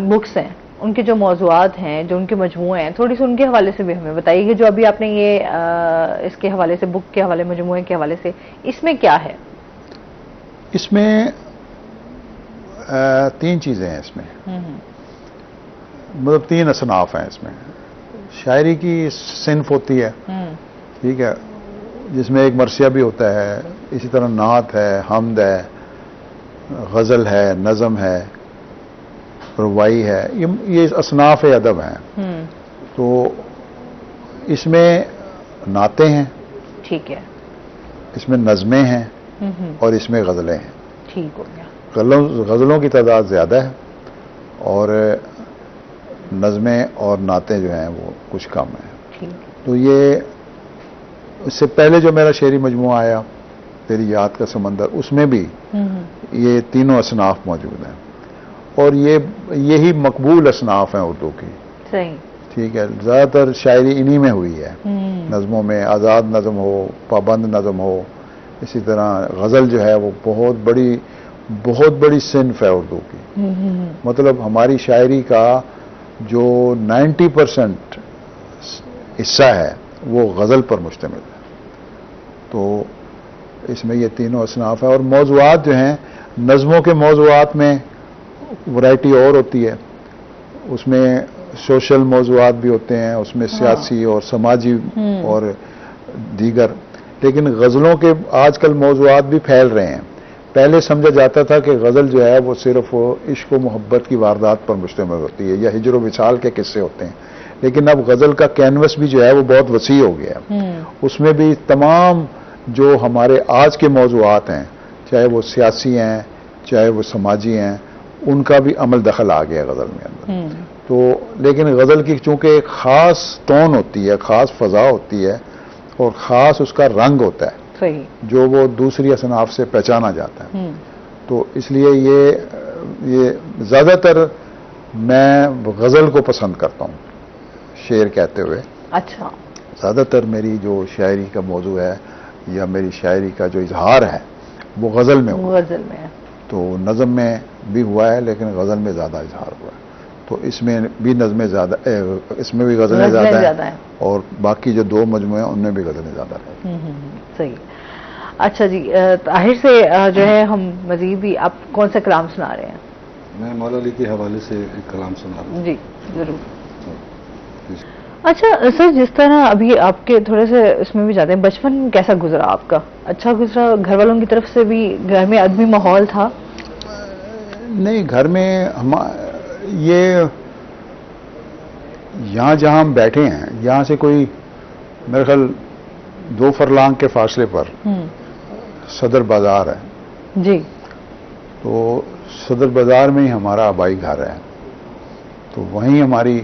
بکس ہیں، ان کے جو موضوعات ہیں، جو ان کے مجموعے ہیں، تھوڑی سی ان کے حوالے سے بھی ہمیں بتائیے کہ جو ابھی آپ نے یہ اس کے حوالے سے، بک کے حوالے، مجموعے کے حوالے سے، اس میں کیا ہے؟ اس میں 3 چیزیں ہیں. اس میں مطلب 3 اصناف ہیں. اس میں شاعری کی صنف ہوتی ہے، ٹھیک ہے، جس میں ایک مرثیہ بھی ہوتا ہے، اسی طرح نعت ہے، حمد ہے، غزل ہے، نظم ہے، ربائی ہے، یہ اصناف ادب ہیں. تو اس میں نعتیں ہیں، ٹھیک ہے، اس میں نظمیں ہیں اور اس میں غزلیں ہیں. ٹھیک ہو گیا. غزلوں کی تعداد زیادہ ہے اور نظمیں اور نعتیں جو ہیں وہ کچھ کم ہیں. ٹھیک. تو یہ اس سے پہلے جو میرا شعری مجموعہ آیا تیری یاد کا سمندر، اس میں بھی یہ تینوں اصناف موجود ہیں اور یہی مقبول اصناف ہیں اردو کی. صحیح. ٹھیک ہے. زیادہ تر شاعری انہی میں ہوئی ہے، نظموں میں آزاد نظم ہو، پابند نظم ہو. اسی طرح غزل جو ہے وہ بہت بڑی صنف ہے اردو کی. مطلب ہماری شاعری کا جو 90% حصہ ہے وہ غزل پر مشتمل ہے. تو اس میں یہ تینوں اصناف ہیں اور موضوعات جو ہیں، نظموں کے موضوعات میں ورائٹی اور ہوتی ہے، اس میں سوشل موضوعات بھی ہوتے ہیں، اس میں سیاسی اور سماجی اور دیگر. لیکن غزلوں کے آج کل موضوعات بھی پھیل رہے ہیں. پہلے سمجھا جاتا تھا کہ غزل جو ہے وہ صرف عشق و محبت کی واردات پر مشتمل ہوتی ہے یا ہجر و وصال کے قصے ہوتے ہیں، لیکن اب غزل کا کینوس بھی جو ہے وہ بہت وسیع ہو گیا ہے. اس میں بھی تمام جو ہمارے آج کے موضوعات ہیں، چاہے وہ سیاسی ہیں چاہے وہ سماجی ہیں، ان کا بھی عمل دخل آ گیا غزل میں اندر. تو لیکن غزل کی چونکہ ایک خاص ٹون ہوتی ہے، خاص فضا ہوتی ہے اور خاص اس کا رنگ ہوتا ہے. صحیح. جو وہ دوسری اصناف سے پہچانا جاتا ہے. تو اس لیے یہ زیادہ تر میں غزل کو پسند کرتا ہوں شعر کہتے ہوئے. اچھا. زیادہ تر میری جو شاعری کا موضوع ہے یا میری شاعری کا جو اظہار ہے وہ غزل میں ہوا. غزل میں. تو نظم میں بھی ہوا ہے لیکن غزل میں زیادہ اظہار ہوا ہے. تو اس میں بھی نظمیں زیادہ، اس میں بھی غزلیں زیادہ ہیں اور باقی جو دو مجموعے ہیں ان میں بھی غزلیں زیادہ ہیں. صحیح. اچھا جی، طاہر سے جو ہے ہم مزید بھی، آپ کون سا کلام سنا رہے ہیں؟ میں مولا علی کے حوالے سے ایک کلام سنا رہا ہوں. جی ضرور. اچھا سر، جس طرح ابھی آپ کے تھوڑے سے اس میں بھی جاتے ہیں، بچپن کیسا گزرا آپ کا؟ اچھا گزرا؟ گھر والوں کی طرف سے بھی گھر میں ادبی ماحول تھا؟ نہیں، گھر میں یہ یہاں جہاں ہم بیٹھے ہیں یہاں سے کوئی میرے خیال 2 فرلانگ کے فاصلے پر صدر بازار ہے. جی. تو صدر بازار میں ہی ہمارا آبائی گھر ہے. تو وہیں ہماری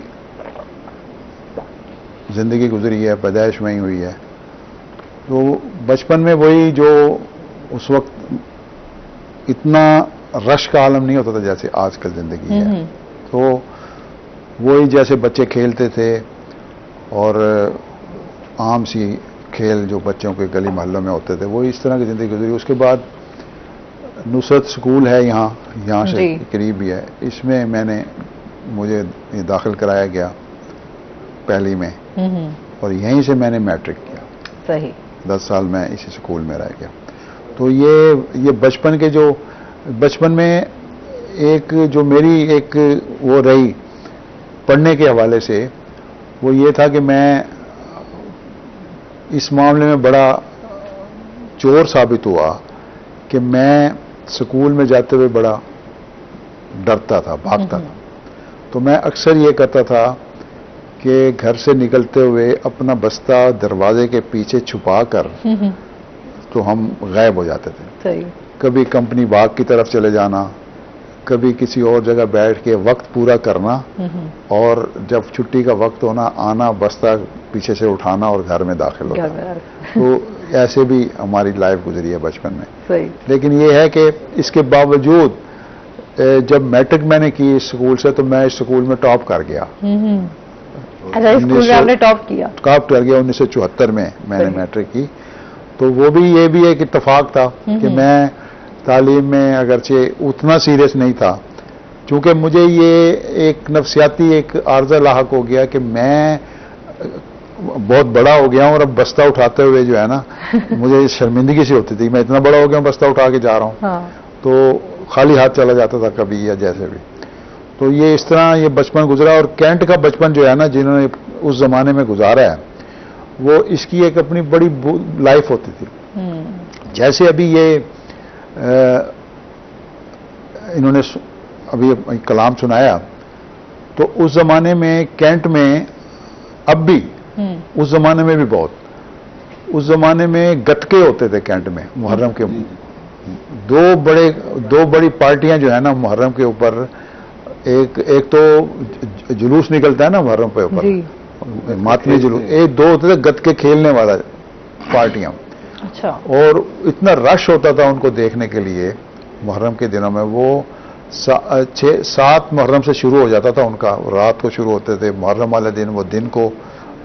زندگی گزری ہے، پیدائش وہیں ہوئی ہے. تو بچپن میں وہی جو اس وقت اتنا رش کا عالم نہیں ہوتا تھا جیسے آج کل زندگی ہے. تو وہی جیسے بچے کھیلتے تھے اور عام سی کھیل جو بچوں کے گلی محلوں میں ہوتے تھے، وہی اس طرح کی زندگی گزری. اس کے بعد نصرت سکول ہے یہاں سے قریب ہی ہے، اس میں مجھے داخل کرایا گیا پہلی میں اور یہیں سے میں نے میٹرک کیا. صحیح. 10 سال میں اسی سکول میں رہ گیا. تو یہ بچپن میں ایک جو میری ایک وہ رہی پڑھنے کے حوالے سے، وہ یہ تھا کہ میں اس معاملے میں بڑا چور ثابت ہوا کہ میں سکول میں جاتے ہوئے بڑا ڈرتا تھا، بھاگتا تھا. تو میں اکثر یہ کرتا تھا کہ گھر سے نکلتے ہوئے اپنا بستہ دروازے کے پیچھے چھپا کر تو ہم غائب ہو جاتے تھے. صحیح. کبھی کمپنی باغ کی طرف چلے جانا، کبھی کسی اور جگہ بیٹھ کے وقت پورا کرنا اور جب چھٹی کا وقت ہونا آنا، بستہ پیچھے سے اٹھانا اور گھر میں داخل ہونا. تو ایسے بھی ہماری لائف گزری ہے بچپن میں. صحیح. لیکن یہ ہے کہ اس کے باوجود جب میٹرک میں نے کی اس سکول سے تو میں اس سکول میں ٹاپ کر گیا. اچھا، اس سکول میں آپ نے ٹاپ کیا؟ ٹاپ کر گیا 1974 میں نے میٹرک کی. تو یہ بھی ایک اتفاق تھا کہ میں تعلیم میں اگرچہ اتنا سیریس نہیں تھا، چونکہ مجھے یہ ایک نفسیاتی ایک عارضہ لاحق ہو گیا کہ میں بہت بڑا ہو گیا ہوں اور اب بستہ اٹھاتے ہوئے جو ہے نا مجھے شرمندگی سے ہوتی تھی. میں اتنا بڑا ہو گیا ہوں، بستہ اٹھا کے جا رہا ہوں تو خالی ہاتھ چلا جاتا تھا کبھی یا جیسے بھی. تو یہ اس طرح یہ بچپن گزرا. اور کینٹ کا بچپن جو ہے نا جنہوں نے اس زمانے میں گزارا ہے، وہ اس کی ایک اپنی بڑی لائف ہوتی تھی. جیسے ابھی یہ انہوں نے ابھی کلام سنایا تو اس زمانے میں کینٹ میں اب بھی اس زمانے میں بھی بہت اس زمانے میں گتکے ہوتے تھے کینٹ میں محرم کے دو بڑی پارٹیاں جو ہے نا محرم کے اوپر ایک تو جلوس نکلتا ہے نا محرم پہ اوپر ماتمی جلوس ایک دو ہوتے تھے گتکے کھیلنے والا پارٹیاں اچھا اور اتنا رش ہوتا تھا ان کو دیکھنے کے لیے محرم کے دنوں میں وہ 7 محرم سے شروع ہو جاتا تھا ان کا رات کو شروع ہوتے تھے محرم والے دن وہ دن کو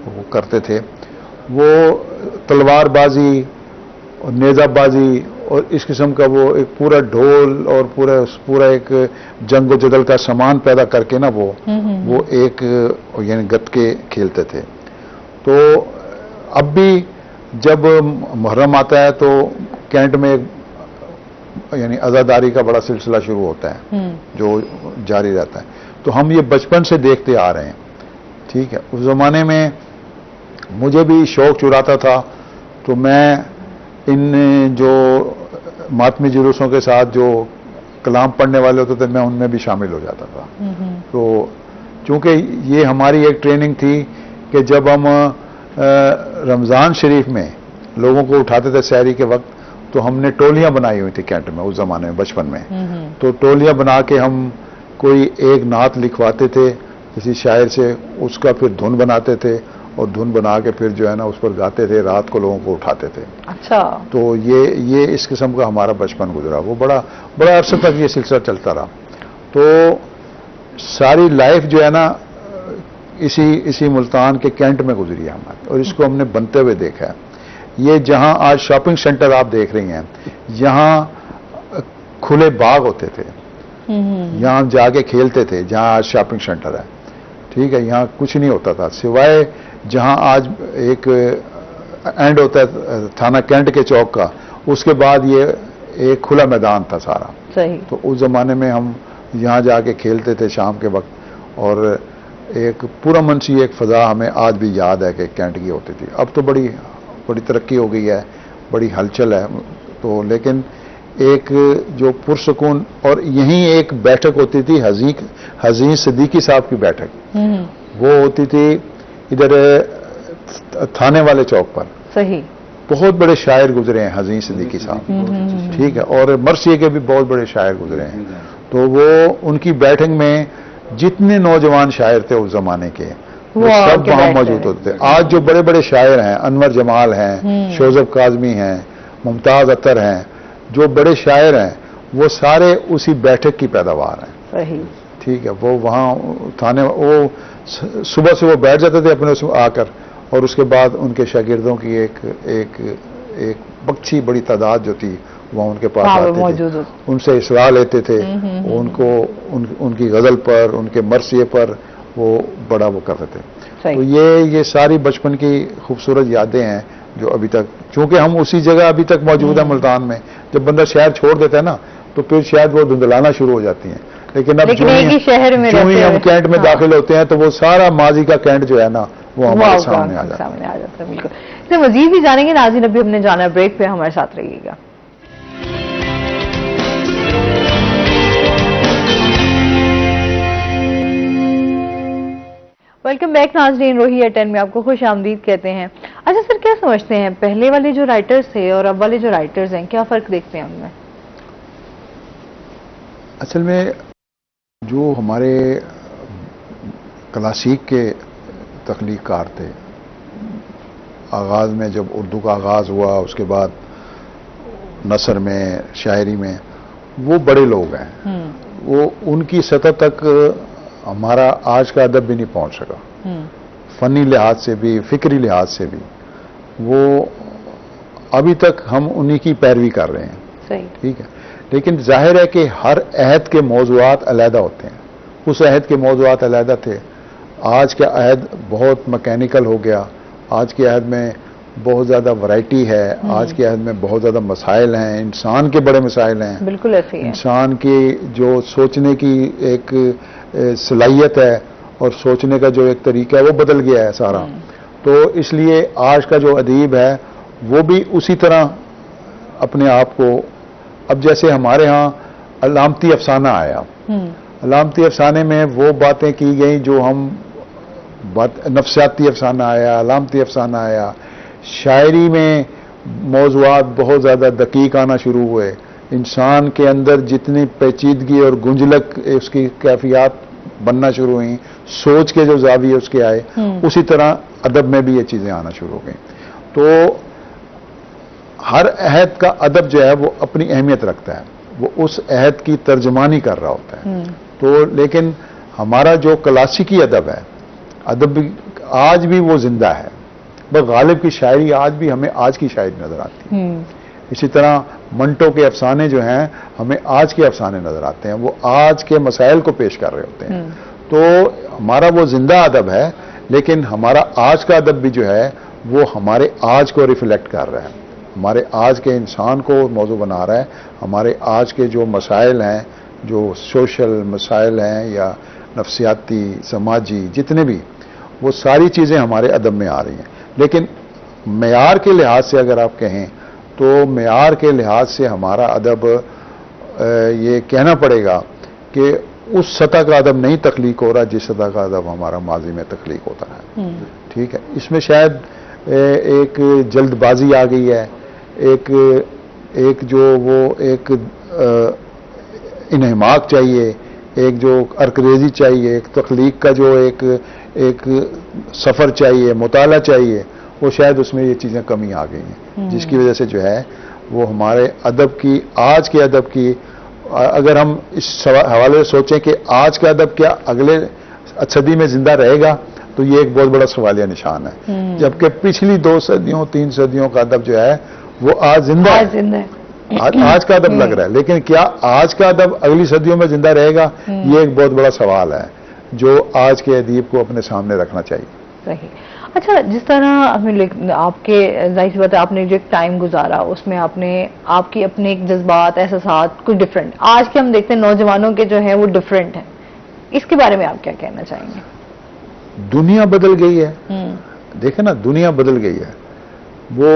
وہ کرتے تھے وہ تلوار بازی اور نیزہ بازی اور اس قسم کا وہ ایک پورا ڈھول اور پورا ایک جنگ و جدل کا سامان پیدا کر کے نا وہ ایک یعنی گتکے کھیلتے تھے تو اب بھی جب محرم آتا ہے تو کینٹ میں یعنی عزاداری کا بڑا سلسلہ شروع ہوتا ہے جو جاری رہتا ہے تو ہم یہ بچپن سے دیکھتے آ رہے ہیں ٹھیک ہے اس زمانے میں مجھے بھی شوق چراتا تھا تو میں ان جو ماتمی جلوسوں کے ساتھ جو کلام پڑھنے والے ہوتے تھے میں ان میں بھی شامل ہو جاتا تھا تو چونکہ یہ ہماری ایک ٹریننگ تھی کہ جب ہم رمضان شریف میں لوگوں کو اٹھاتے تھے سحری کے وقت تو ہم نے ٹولیاں بنائی ہوئی تھی کینٹ میں اس زمانے میں بچپن میں تو ٹولیاں بنا کے ہم کوئی ایک نعت لکھواتے تھے کسی شاعر سے اس کا پھر دھن بناتے تھے اور دھن بنا کے پھر جو ہے نا اس پر گاتے تھے رات کو لوگوں کو اٹھاتے تھے اچھا تو یہ اس قسم کا ہمارا بچپن گزرا وہ بڑا عرصے تک یہ سلسلہ چلتا رہا تو ساری لائف جو ہے نا اسی ملتان کے کینٹ میں گزری ہے ہماری اور اس کو ہم نے بنتے ہوئے دیکھا ہے یہ جہاں آج شاپنگ سینٹر آپ دیکھ رہی ہیں یہاں کھلے باغ ہوتے تھے یہاں ہم جا کے کھیلتے تھے جہاں آج شاپنگ سینٹر ہے ٹھیک ہے یہاں کچھ نہیں ہوتا تھا سوائے جہاں آج ایک اینڈ ہوتا ہے تھانہ کینٹ کے چوک کا اس کے بعد یہ ایک کھلا میدان تھا سارا صحیح تو اس زمانے میں ہم یہاں جا کے کھیلتے تھے شام کے وقت اور ایک پورا منسی ایک فضا ہمیں آج بھی یاد ہے کہ کینٹ کی ہوتی تھی اب تو بڑی ترقی ہو گئی ہے بڑی ہلچل ہے تو لیکن ایک جو پرسکون اور یہیں ایک بیٹھک ہوتی تھی حزین صدیقی صاحب کی بیٹھک وہ ہوتی تھی ادھر تھانے والے چوک پر صحیح بہت بڑے شاعر گزرے ہیں حزین صدیقی صاحب ٹھیک ہے اور مرثیے کے بھی بہت بڑے شاعر گزرے ہیں تو وہ ان کی بیٹھک میں جتنے نوجوان شاعر تھے اس زمانے کے وہ سب وہاں موجود ہوتے تھے آج جو بڑے بڑے شاعر ہیں انور جمال ہیں شوذب کاظمی ہیں ممتاز اطہر ہیں جو بڑے شاعر ہیں وہ سارے اسی بیٹھک کی پیداوار ہیں صحیح ٹھیک ہے وہ وہاں تھانے وہ صبح سے وہ بیٹھ جاتے تھے اپنے اس میں آ کر اور اس کے بعد ان کے شاگردوں کی ایک بخشی بڑی تعداد جو تھی وہ ان کے پاس آتے تھے ان سے اصلاح لیتے تھے ان کی غزل پر ان کے مرثیے پر وہ بڑا وہ کرتے تھے تو یہ ساری بچپن کی خوبصورت یادیں ہیں جو ابھی تک چونکہ ہم اسی جگہ ابھی تک موجود ہیں ملتان میں جب بندہ شہر چھوڑ دیتا ہے نا تو پھر شاید وہ دھندلانا شروع ہو جاتی ہیں لیکن اب جو ہی ہم کینٹ میں داخل ہوتے ہیں تو وہ سارا ماضی کا کینٹ جو ہے نا وہ ہمارے سامنے آ جاتا ہے بالکل اسے مزید بھی جانیں گے ناظرین ابھی ہم نے جانا ہے بریک پہ ہمارے ساتھ رہیے گا ویلکم بیک ناظرین روہی ایٹ 10 میں آپ کو خوش آمدید کہتے ہیں اچھا سر کیا سمجھتے ہیں پہلے والے جو رائٹرز تھے اور اب والے جو رائٹرز ہیں کیا فرق دیکھتے ہیں ان میں اصل میں جو ہمارے کلاسیک کے تخلیق کار تھے آغاز میں جب اردو کا آغاز ہوا اس کے بعد نثر میں شاعری میں وہ بڑے لوگ ہیں وہ ان کی سطح تک ہمارا آج کا ادب بھی نہیں پہنچ سکا فنی لحاظ سے بھی فکری لحاظ سے بھی وہ ابھی تک ہم انہی کی پیروی کر رہے ہیں ٹھیک ہے لیکن ظاہر ہے کہ ہر عہد کے موضوعات علیحدہ ہوتے ہیں اس عہد کے موضوعات علیحدہ تھے آج کا عہد بہت مکینیکل ہو گیا آج کے عہد میں بہت زیادہ ورائٹی ہے آج کے عہد میں بہت زیادہ مسائل ہیں انسان کے بڑے مسائل ہیں بالکل ایسے انسان کی جو سوچنے کی ایک صلاحیت ہے اور سوچنے کا جو ایک طریقہ ہے وہ بدل گیا ہے سارا تو اس لیے آج کا جو ادیب ہے وہ بھی اسی طرح اپنے آپ کو اب جیسے ہمارے ہاں علامتی افسانہ آیا علامتی افسانے میں وہ باتیں کی گئیں جو ہم نفسیاتی افسانہ آیا، علامتی افسانہ آیا، شاعری میں موضوعات بہت زیادہ دقیق آنا شروع ہوئے، انسان کے اندر جتنی پیچیدگی اور گنجلک اس کی کیفیات بننا شروع ہوئیں، سوچ کے جو زاویے اس کے آئے، اسی طرح ادب میں بھی یہ چیزیں آنا شروع ہو گئیں. تو ہر عہد کا ادب جو ہے وہ اپنی اہمیت رکھتا ہے، وہ اس عہد کی ترجمانی کر رہا ہوتا ہے. تو لیکن ہمارا جو کلاسیکی ادب ہے، ادب آج بھی وہ زندہ ہے، بس غالب کی شاعری آج بھی ہمیں آج کی شاعری نظر آتی ہے. اسی طرح منٹو کے افسانے جو ہیں ہمیں آج کے افسانے نظر آتے ہیں، وہ آج کے مسائل کو پیش کر رہے ہوتے ہیں. تو ہمارا وہ زندہ ادب ہے، لیکن ہمارا آج کا ادب بھی جو ہے وہ ہمارے آج کو ریفلیکٹ کر رہا ہے، ہمارے آج کے انسان کو موضوع بنا رہا ہے. ہمارے آج کے جو مسائل ہیں، جو سوشل مسائل ہیں یا نفسیاتی، سماجی، جتنے بھی، وہ ساری چیزیں ہمارے ادب میں آ رہی ہیں. لیکن معیار کے لحاظ سے اگر آپ کہیں تو معیار کے لحاظ سے ہمارا ادب یہ کہنا پڑے گا کہ اس سطح کا ادب نہیں تخلیق ہو رہا جس سطح کا ادب ہمارا ماضی میں تخلیق ہوتا ہے. ٹھیک ہے، اس میں شاید ایک جلد بازی آ گئی ہے، ایک جو وہ ایک انہماک چاہیے، ایک جو ارکریزی چاہیے، ایک تخلیق کا جو ایک سفر چاہیے، مطالعہ چاہیے، وہ شاید اس میں یہ چیزیں کمی آ گئی ہیں، جس کی وجہ سے جو ہے وہ ہمارے ادب کی، آج کے ادب کی، اگر ہم اس حوالے سے سوچیں کہ آج کا ادب کیا اگلے صدی میں زندہ رہے گا، تو یہ ایک بہت بڑا سوالیہ نشان ہے. جبکہ پچھلی 2 صدیوں 3 صدیوں کا ادب جو ہے وہ آج زندہ ہے، آج کا ادب لگ رہا ہے. لیکن کیا آج کا ادب اگلی صدیوں میں زندہ رہے گا، یہ ایک بہت بڑا سوال ہے جو آج کے ادیب کو اپنے سامنے رکھنا چاہیے. صحیح. اچھا، جس طرح ہمیں آپ کے ظاہر سی بات ہے آپ نے جو ایک ٹائم گزارا اس میں آپ کی اپنے ایک جذبات، احساسات کچھ ڈفرینٹ، آج کے ہم دیکھتے ہیں نوجوانوں کے جو ہیں وہ ڈفرینٹ ہیں، اس کے بارے میں آپ کیا کہنا چاہیں گے؟ دنیا بدل گئی ہے. دیکھیں نا، دنیا بدل گئی ہے. وہ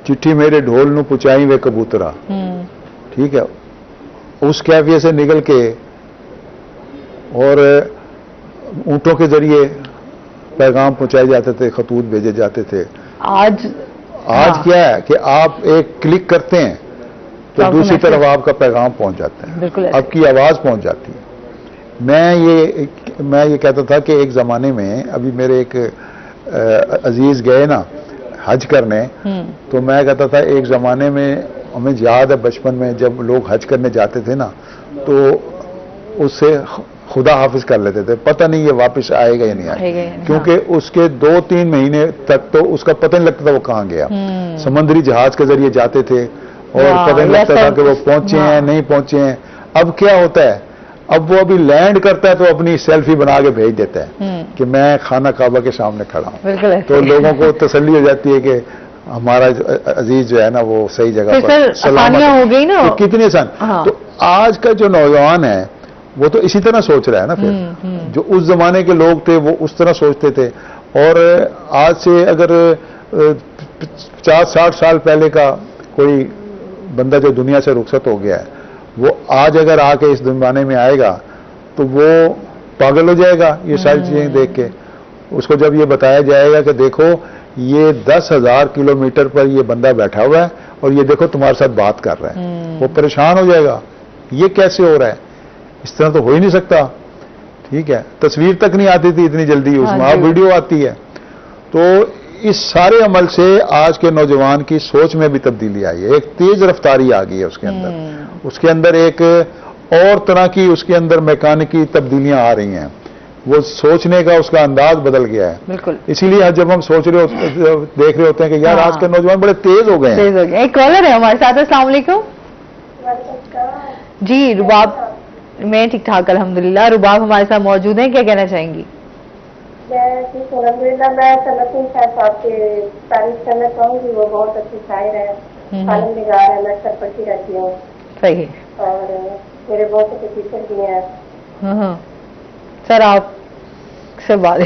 چٹھی میرے ڈھول نو پچائی وے کبوترا، ٹھیک ہے، اس کیفیت سے نکل کے اور اونٹوں کے ذریعے پیغام پہنچائے جاتے تھے، خطوط بھیجے جاتے تھے. آج کیا ہے کہ آپ ایک کلک کرتے ہیں تو دوسری طرف آپ کا پیغام پہنچ جاتا ہے، آپ کی آواز پہنچ جاتی ہے. میں یہ کہتا تھا کہ ایک زمانے میں، ابھی میرے ایک عزیز گئے نا حج کرنے، تو میں کہتا تھا ایک زمانے میں ہمیں یاد ہے بچپن میں جب لوگ حج کرنے جاتے تھے نا تو اس سے خدا حافظ کر لیتے تھے، پتہ نہیں یہ واپس آئے گا یا نہیں آئے گا، کیونکہ اس کے 2-3 مہینے تک تو اس کا پتہ نہیں لگتا تھا وہ کہاں گیا. سمندری جہاز کے ذریعے جاتے تھے اور پتہ نہیں لگتا تھا کہ وہ پہنچے ہیں نہیں پہنچے ہیں. اب کیا ہوتا ہے، اب وہ ابھی لینڈ کرتا ہے تو اپنی سیلفی بنا کے بھیج دیتا ہے کہ میں خانہ کعبہ کے سامنے کھڑا ہوں. تو لوگوں کو تسلی ہو جاتی ہے کہ ہمارا عزیز جو ہے نا وہ صحیح جگہ پر سلامت ہو گئی نا. کتنی آسان. تو آج کا جو نوجوان ہے وہ تو اسی طرح سوچ رہا ہے نا. پھر جو اس زمانے کے لوگ تھے وہ اس طرح سوچتے تھے، اور آج سے اگر 50-60 سال پہلے کا کوئی بندہ جو دنیا سے رخصت ہو گیا ہے، وہ آج اگر آ کے اس زمانے میں آئے گا تو وہ پاگل ہو جائے گا یہ ساری چیزیں دیکھ کے. اس کو جب یہ بتایا جائے گا کہ دیکھو یہ 10,000 کلومیٹر پر یہ بندہ بیٹھا ہوا ہے اور یہ دیکھو تمہارے ساتھ بات کر رہا ہے، وہ پریشان ہو جائے گا، یہ کیسے ہو رہا ہے، اس طرح تو ہو ہی نہیں سکتا. ٹھیک ہے، تصویر تک نہیں آتی تھی اتنی جلدی، اس میں اب ویڈیو آتی ہے. تو اس سارے عمل سے آج کے نوجوان کی سوچ میں بھی تبدیلی آئی ہے، ایک تیز رفتاری آ گئی ہے اس کے اندر ایک اور طرح کی اس کے اندر میکانکی تبدیلیاں آ رہی ہیں، وہ سوچنے کا اس کا انداز بدل گیا ہے. بالکل. اسی لیے جب ہم دیکھ رہے ہوتے ہیں کہ یار آج کے نوجوان بڑے تیز ہو گئے ہیں. ایک کالر ہے ہمارے ساتھ. السلام علیکم. جی رباب. میں ٹھیک ٹھاک الحمدللہ. رباب ہمارے ساتھ موجود ہیں، کیا کہنا چاہیں گی؟ الحمدللہ میں سنتین صاحب آپ کی تعریف کرنا چاہوں گی، وہ بہت اچھی شاعر ہے، عالم نگار ہے، میں اکثر پڑھتی رہتی ہوں. صحیح. اور میرے بہت اچھے ٹیچر بھی ہیں. سر آپ سے بات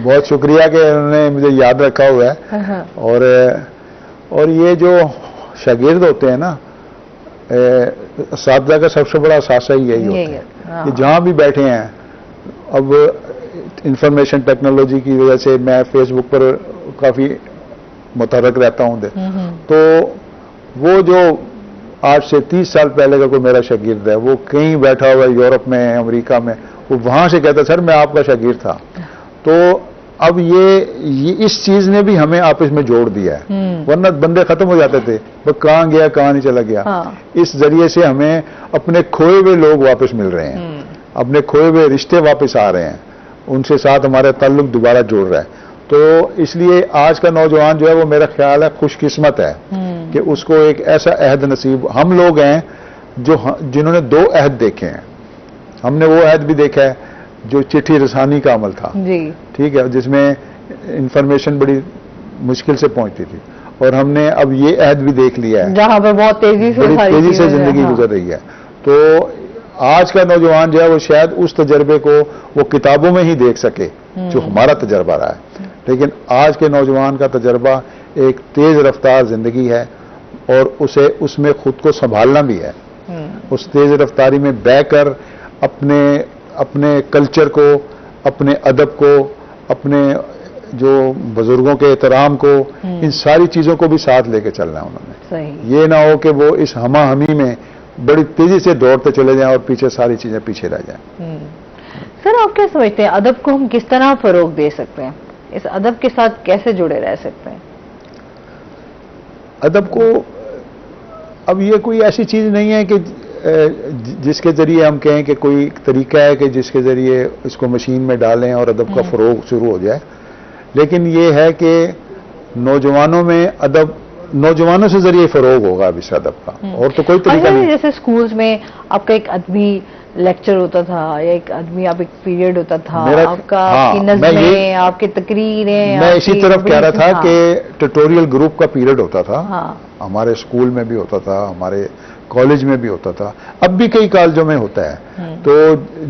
بہت شکریہ کہ انہوں نے مجھے یاد رکھا ہوا ہے. اور یہ جو شاگرد ہوتے ہیں نا، اساتذہ کا سب سے بڑا اثاثہ یہی ہوتا ہے کہ جہاں بھی بیٹھے ہیں. اب انفارمیشن ٹیکنالوجی کی وجہ سے میں فیس بک پر کافی متحرک رہتا ہوں تو وہ جو آج سے 30 سال پہلے کا کوئی میرا شاگرد ہے وہ کہیں بیٹھا ہوا ہے یورپ میں امریکہ میں, وہ وہاں سے کہتا ہے سر میں آپ کا شاگرد تھا. تو اب یہ اس چیز نے بھی ہمیں آپس میں جوڑ دیا ہے, ورنہ بندے ختم ہو جاتے تھے وہ کہاں گیا کہاں نہیں چلا گیا. اس ذریعے سے ہمیں اپنے کھوئے ہوئے لوگ واپس مل رہے ہیں, اپنے کھوئے ہوئے رشتے واپس آ رہے ہیں, ان سے ساتھ ہمارا تعلق دوبارہ جوڑ رہا ہے. تو اس لیے آج کا نوجوان جو ہے وہ میرا خیال ہے خوش قسمت ہے کہ اس کو ایک ایسا عہد نصیب. ہم لوگ ہیں جنہوں نے 2 عہد دیکھے ہیں. ہم نے وہ عہد بھی دیکھا ہے جو چٹھی رسانی کا عمل تھا, ٹھیک ہے, جس میں انفارمیشن بڑی مشکل سے پہنچتی تھی, اور ہم نے اب یہ عہد بھی دیکھ لیا ہے جہاں پر بہت تیزی سے زندگی گزر رہی ہے. تو آج کا نوجوان جو ہے وہ شاید اس تجربے کو وہ کتابوں میں ہی دیکھ سکے جو ہمارا تجربہ رہا ہے, لیکن آج کے نوجوان کا تجربہ ایک تیز رفتار زندگی ہے اور اسے اس میں خود کو سنبھالنا بھی ہے. اس تیز رفتاری میں بہ کر اپنے کلچر کو, اپنے ادب کو, اپنے جو بزرگوں کے احترام کو, ان ساری چیزوں کو بھی ساتھ لے کے چلنا ہے انہوں نے. یہ نہ ہو کہ وہ اس ہمہ ہمی میں بڑی تیزی سے دوڑتے چلے جائیں اور پیچھے ساری چیزیں پیچھے رہ جائیں. سر آپ کیا سمجھتے ہیں ادب کو ہم کس طرح فروغ دے سکتے ہیں, اس ادب کے ساتھ کیسے جڑے رہ سکتے ہیں؟ ادب کو اب یہ کوئی ایسی چیز نہیں ہے کہ جس کے ذریعے ہم کہیں کہ کوئی طریقہ ہے کہ جس کے ذریعے اس کو مشین میں ڈالیں اور ادب کا فروغ شروع ہو جائے, لیکن یہ ہے کہ نوجوانوں میں ادب, نوجوانوں سے ذریعے فروغ ہوگا اب اس ادب کا, اور تو کوئی طریقہ نہیں. جیسے سکولز میں آپ کا ایک ادبی لیکچر ہوتا تھا یا ایک ادبی آپ ایک پیریڈ ہوتا تھا, آپ کا آپ کی نظمیں, آپ کی تقریریں. میں اسی طرف کہہ رہا تھا کہ ٹیوٹوریل گروپ کا پیریڈ ہوتا تھا, ہمارے اسکول میں بھی ہوتا تھا, ہمارے کالج میں بھی ہوتا تھا, اب بھی کئی کالجوں میں ہوتا ہے. تو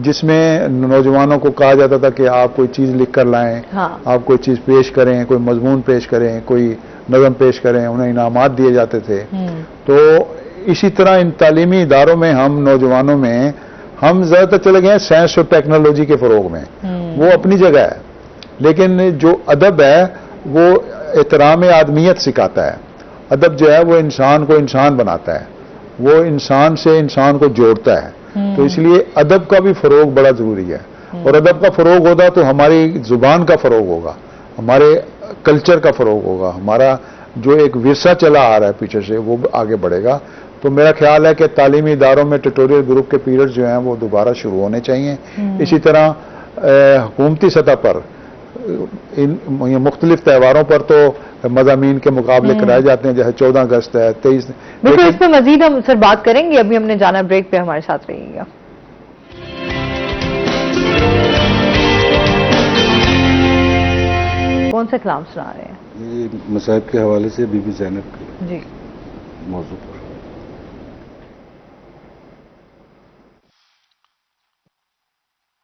جس میں نوجوانوں کو کہا جاتا تھا کہ آپ کوئی چیز لکھ کر لائیں, آپ کوئی چیز پیش کریں, کوئی مضمون پیش کریں, کوئی نظم پیش کریں, انہیں انعامات دیے جاتے تھے. تو اسی طرح ان تعلیمی اداروں میں ہم نوجوانوں میں ہم زیادہ تر چلے گئے ہیں سائنس اور ٹیکنالوجی کے فروغ میں, وہ اپنی جگہ ہے, لیکن جو ادب ہے وہ احترام آدمیت سکھاتا ہے. ادب جو ہے وہ انسان کو انسان بناتا ہے, وہ انسان سے انسان کو جوڑتا ہے. تو اس لیے ادب کا بھی فروغ بڑا ضروری ہے, اور ادب کا فروغ ہوگا تو ہماری زبان کا فروغ ہوگا, ہمارے کلچر کا فروغ ہوگا, ہمارا جو ایک ورثہ چلا آ رہا ہے پیچھے سے وہ آگے بڑھے گا. تو میرا خیال ہے کہ تعلیمی اداروں میں ٹیوٹوریل گروپ کے پیریڈ جو ہیں وہ دوبارہ شروع ہونے چاہیے. اسی طرح حکومتی سطح پر مختلف تہواروں پر تو مضامین کے مقابلے کرائے جاتے ہیں, جیسے 14 اگست ہے, 23. بالکل, اس پہ مزید ہم سر بات کریں گے. ابھی ہم نے جانا بریک پہ, ہمارے ساتھ رہیے گا. کون سے کلام سنا رہے ہیں؟ یہ مصائب کے حوالے سے بی بی زینب کے موضوع پر.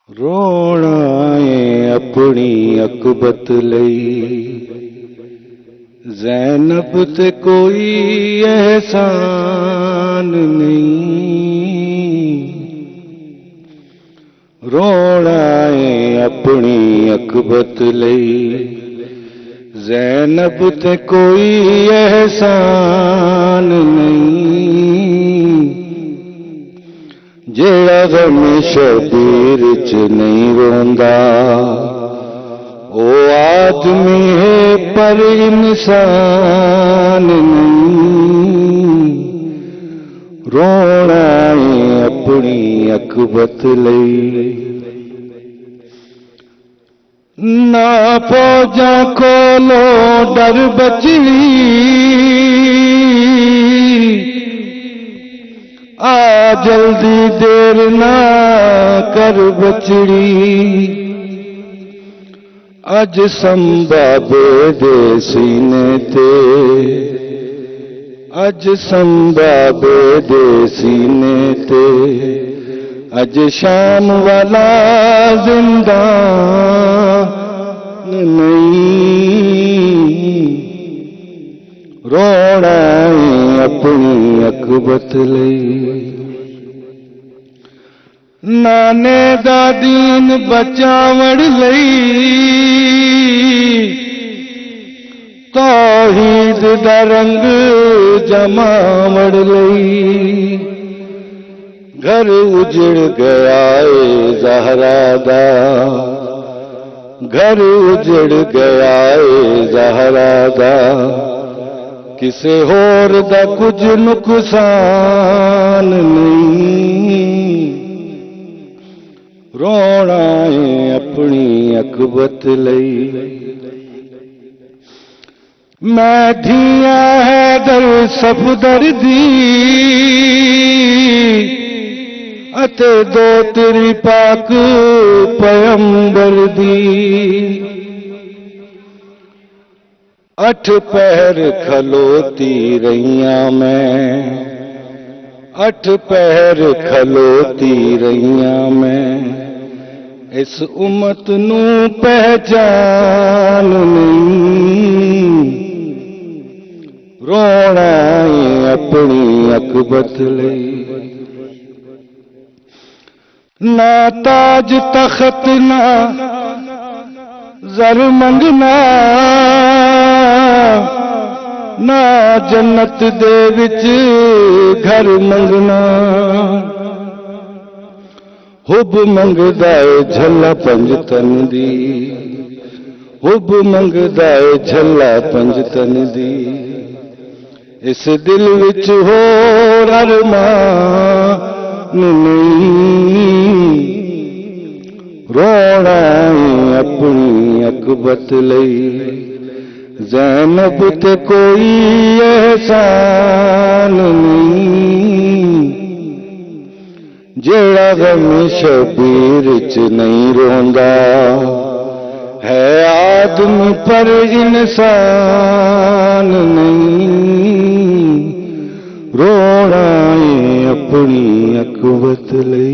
رونا اپنی اکبت لئی زینب تے کوئی احسان نہیں, رونا اپنی اکبت لئی زینب تے کوئی احسان نہیں, جیڑا غم شبیر چ نہیں روندا او آدمی ہے پر انسان نہیں, رونا اپنی اکبت لئی نہ فوجاں کولو ڈر بچڑی, آ جلدی دیر نہ کر بچڑی, اج سمبابے دے سینے تے, اج سمبابے دے سینے تے, اج شام والا زندان نہیں, رونا اپنی اکبت لئی. ਨਾਨੇ ਦਾ ਦੀਨ ਬਚਾਵਣ ਲਈ ਤੌਹੀਦ ਦਾ ਰੰਗ ਜਮਾਵਣ ਲਈ ਘਰ ਉਜੜ ਗਿਆ ਏ ਜ਼ਹਰਾ ਦਾ ਘਰ ਉਜੜ ਗਿਆ ਏ ਜ਼ਹਰਾ ਦਾ ਕਿਸੇ ਹੋਰ ਦਾ ਕੁਝ ਨੁਕਸਾਨ ਨਹੀਂ ਰੋਣਾ ਏ ਆਪਣੀ ਅਕਬਤ ਲਈ ਮੈਂ ਧੀਆਂ ਹੈਦਰ ਸਫਦਰ ਦੀ ਅਤੇ ਦੋ ਤੇਰੀ ਪਾਕ ਪਯੰਬਰ ਦੀ ਅੱਠ ਪਹਿਰ ਖਲੋਤੀ ਰਹੀਆਂ ਮੈਂ ਅੱਠ ਪਹਿਰ ਖਲੋਤੀ ਰਹੀਆਂ ਮੈਂ ਇਸ ਉਮਤ ਨੂੰ ਪਹਿਚਾਨ ਨਹੀਂ ਰੋਣਾ ਏ ਆਪਣੀ ਅਕਬਤ ਲਈ ਨਾ ਤਾਜ ਤਖਤ ਨਾ ਜ਼ਰ ਮੰਗਣਾ ਨਾ ਜੰਨਤ ਦੇ ਵਿੱਚ ਘਰ ਮੰਗਣਾ ਹੁਬ ਮੰਗਦਾ ਏ ਝੱਲਾ ਪੰਜ ਤਨ ਦੀ ਹੁਬ ਮੰਗਦਾ ਏ ਝੱਲਾ ਪੰਜ ਤਨ ਦੀ ਇਸ ਦਿਲ ਵਿੱਚ ਹੋਰ ਅਰਮਾਨ ਨਹੀਂ ਰੋਣਾ ਏ ਆਪਣੀ ਅਕਬਤ ਲਈ ਜ਼ੈਨਬ ਤੇ ਕੋਈ ਅਹਿਸਾਨ ਨਹੀਂ ਜਿਹੜਾ ਗਮ ਸ਼ਬੀਰ ਚ ਨਹੀਂ ਰੋਂਦਾ ਹੈ ਆਦਮੀ ਪਰ ਇਨਸਾਨ ਨਹੀਂ ਰੋਣਾ ਏ ਆਪਣੀ ਅਕਬਤ ਲਈ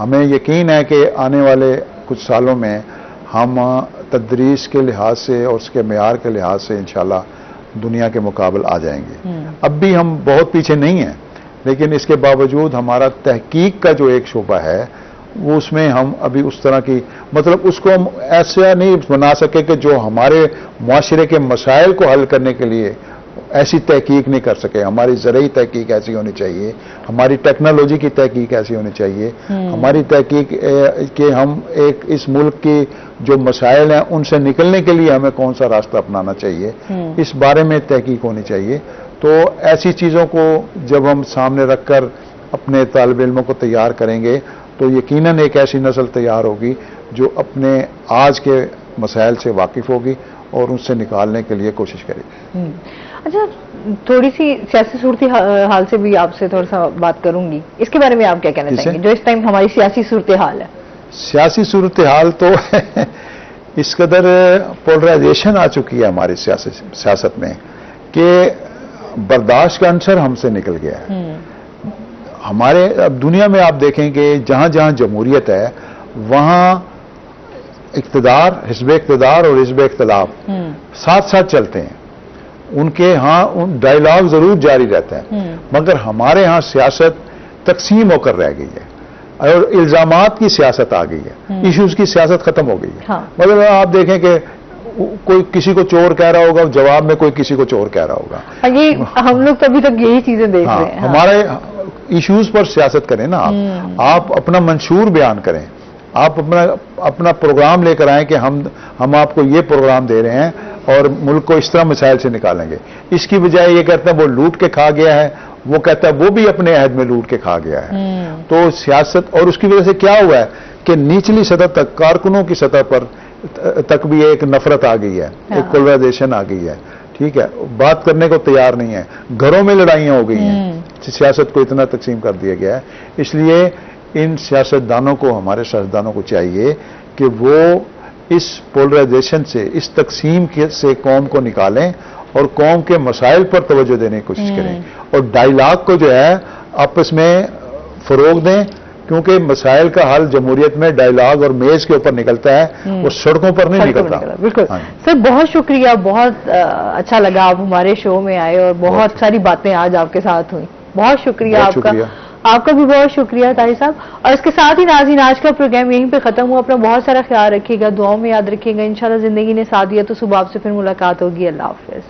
ہمیں یقین ہے کہ آنے والے کچھ سالوں میں ہم تدریس کے لحاظ سے اور اس کے معیار کے لحاظ سے انشاءاللہ دنیا کے مقابل آ جائیں گے. اب بھی ہم بہت پیچھے نہیں ہیں، لیکن اس کے باوجود ہمارا تحقیق کا جو ایک شعبہ ہے وہ اس میں ہم ابھی اس طرح کی مطلب اس کو ہم ایسا نہیں بنا سکے کہ جو ہمارے معاشرے کے مسائل کو حل کرنے کے لیے ایسی تحقیق نہیں کر سکے. ہماری زرعی تحقیق ایسی ہونی چاہیے، ہماری ٹیکنالوجی کی تحقیق ایسی ہونی چاہیے، ہماری تحقیق کہ ہم ایک اس ملک کی جو مسائل ہیں ان سے نکلنے کے لیے ہمیں کون سا راستہ اپنانا چاہیے، اس بارے میں تحقیق ہونی چاہیے. تو ایسی چیزوں کو جب ہم سامنے رکھ کر اپنے طالب علموں کو تیار کریں گے تو یقیناً ایک ایسی نسل تیار ہوگی جو اپنے آج کے مسائل سے واقف ہوگی اور ان سے نکالنے کے لیے کوشش کرے گی. اچھا، تھوڑی سی سیاسی صورتحال سے بھی آپ سے تھوڑا سا بات کروں گی، اس کے بارے میں آپ کیا کہنا چاہیں گے جو اس ٹائم ہماری سیاسی صورتحال ہے؟ سیاسی صورتحال تو اس قدر پولرائزیشن آ چکی ہے ہماری سیاست میں کہ برداشت کا عنصر ہم سے نکل گیا ہے. ہمارے اب دنیا میں آپ دیکھیں کہ جہاں جہاں جمہوریت ہے وہاں اقتدار، حزب اقتدار اور حزب اختلاف ساتھ ساتھ چلتے ہیں. ان کے ہاں ڈائیلاگ ضرور جاری رہتا ہے، مگر ہمارے ہاں سیاست تقسیم ہو کر رہ گئی ہے اور الزامات کی سیاست آ گئی ہے، ایشوز کی سیاست ختم ہو گئی ہے. مگر آپ دیکھیں کہ کوئی کسی کو چور کہہ رہا ہوگا، جواب میں کوئی کسی کو چور کہہ رہا ہوگا. یہ ہم لوگ تو ابھی تک یہی چیزیں دیکھ رہے ہیں. ہمارے ایشوز پر سیاست کریں نا آپ اپنا منشور بیان کریں، آپ اپنا پروگرام لے کر آئیں کہ ہم آپ کو یہ پروگرام دے رہے ہیں اور ملک کو اس طرح مسائل سے نکالیں گے. اس کی بجائے یہ کہتے ہیں وہ لوٹ کے کھا گیا ہے، وہ کہتا ہے وہ بھی اپنے عہد میں لوٹ کے کھا گیا ہے. تو سیاست، اور اس کی وجہ سے کیا ہوا ہے کہ نچلی سطح تک، کارکنوں کی سطح پر تک بھی ایک نفرت آ گئی ہے، ایک پولرائزیشن آ گئی ہے. ٹھیک ہے، بات کرنے کو تیار نہیں ہے، گھروں میں لڑائیاں ہو گئی ہیں، سیاست کو اتنا تقسیم کر دیا گیا ہے. اس لیے ان سیاستدانوں کو، ہمارے سیاستدانوں کو چاہیے کہ وہ اس پولرائزیشن سے، اس تقسیم سے قوم کو نکالیں اور قوم کے مسائل پر توجہ دینے کی کوشش کریں اور ڈائیلاگ کو جو ہے آپس میں فروغ دیں، کیونکہ مسائل کا حل جمہوریت میں ڈائیلاگ اور میز کے اوپر نکلتا ہے، وہ سڑکوں پر نہیں نکلتا. بالکل سر، بہت شکریہ، بہت اچھا لگا آپ ہمارے شو میں آئے اور بہت ساری باتیں آج آپ کے ساتھ ہوئی. بہت شکریہ آپ کا. آپ کا بھی بہت شکریہ طاہر صاحب. اور اس کے ساتھ ہی ناظرین، آج کا پروگرام یہیں پہ ختم ہوا. اپنا بہت سارا خیال رکھیے گا، دعاؤں میں یاد رکھیے گا. انشاءاللہ زندگی نے ساتھ دیا تو صبح آپ سے پھر ملاقات ہوگی. اللہ حافظ.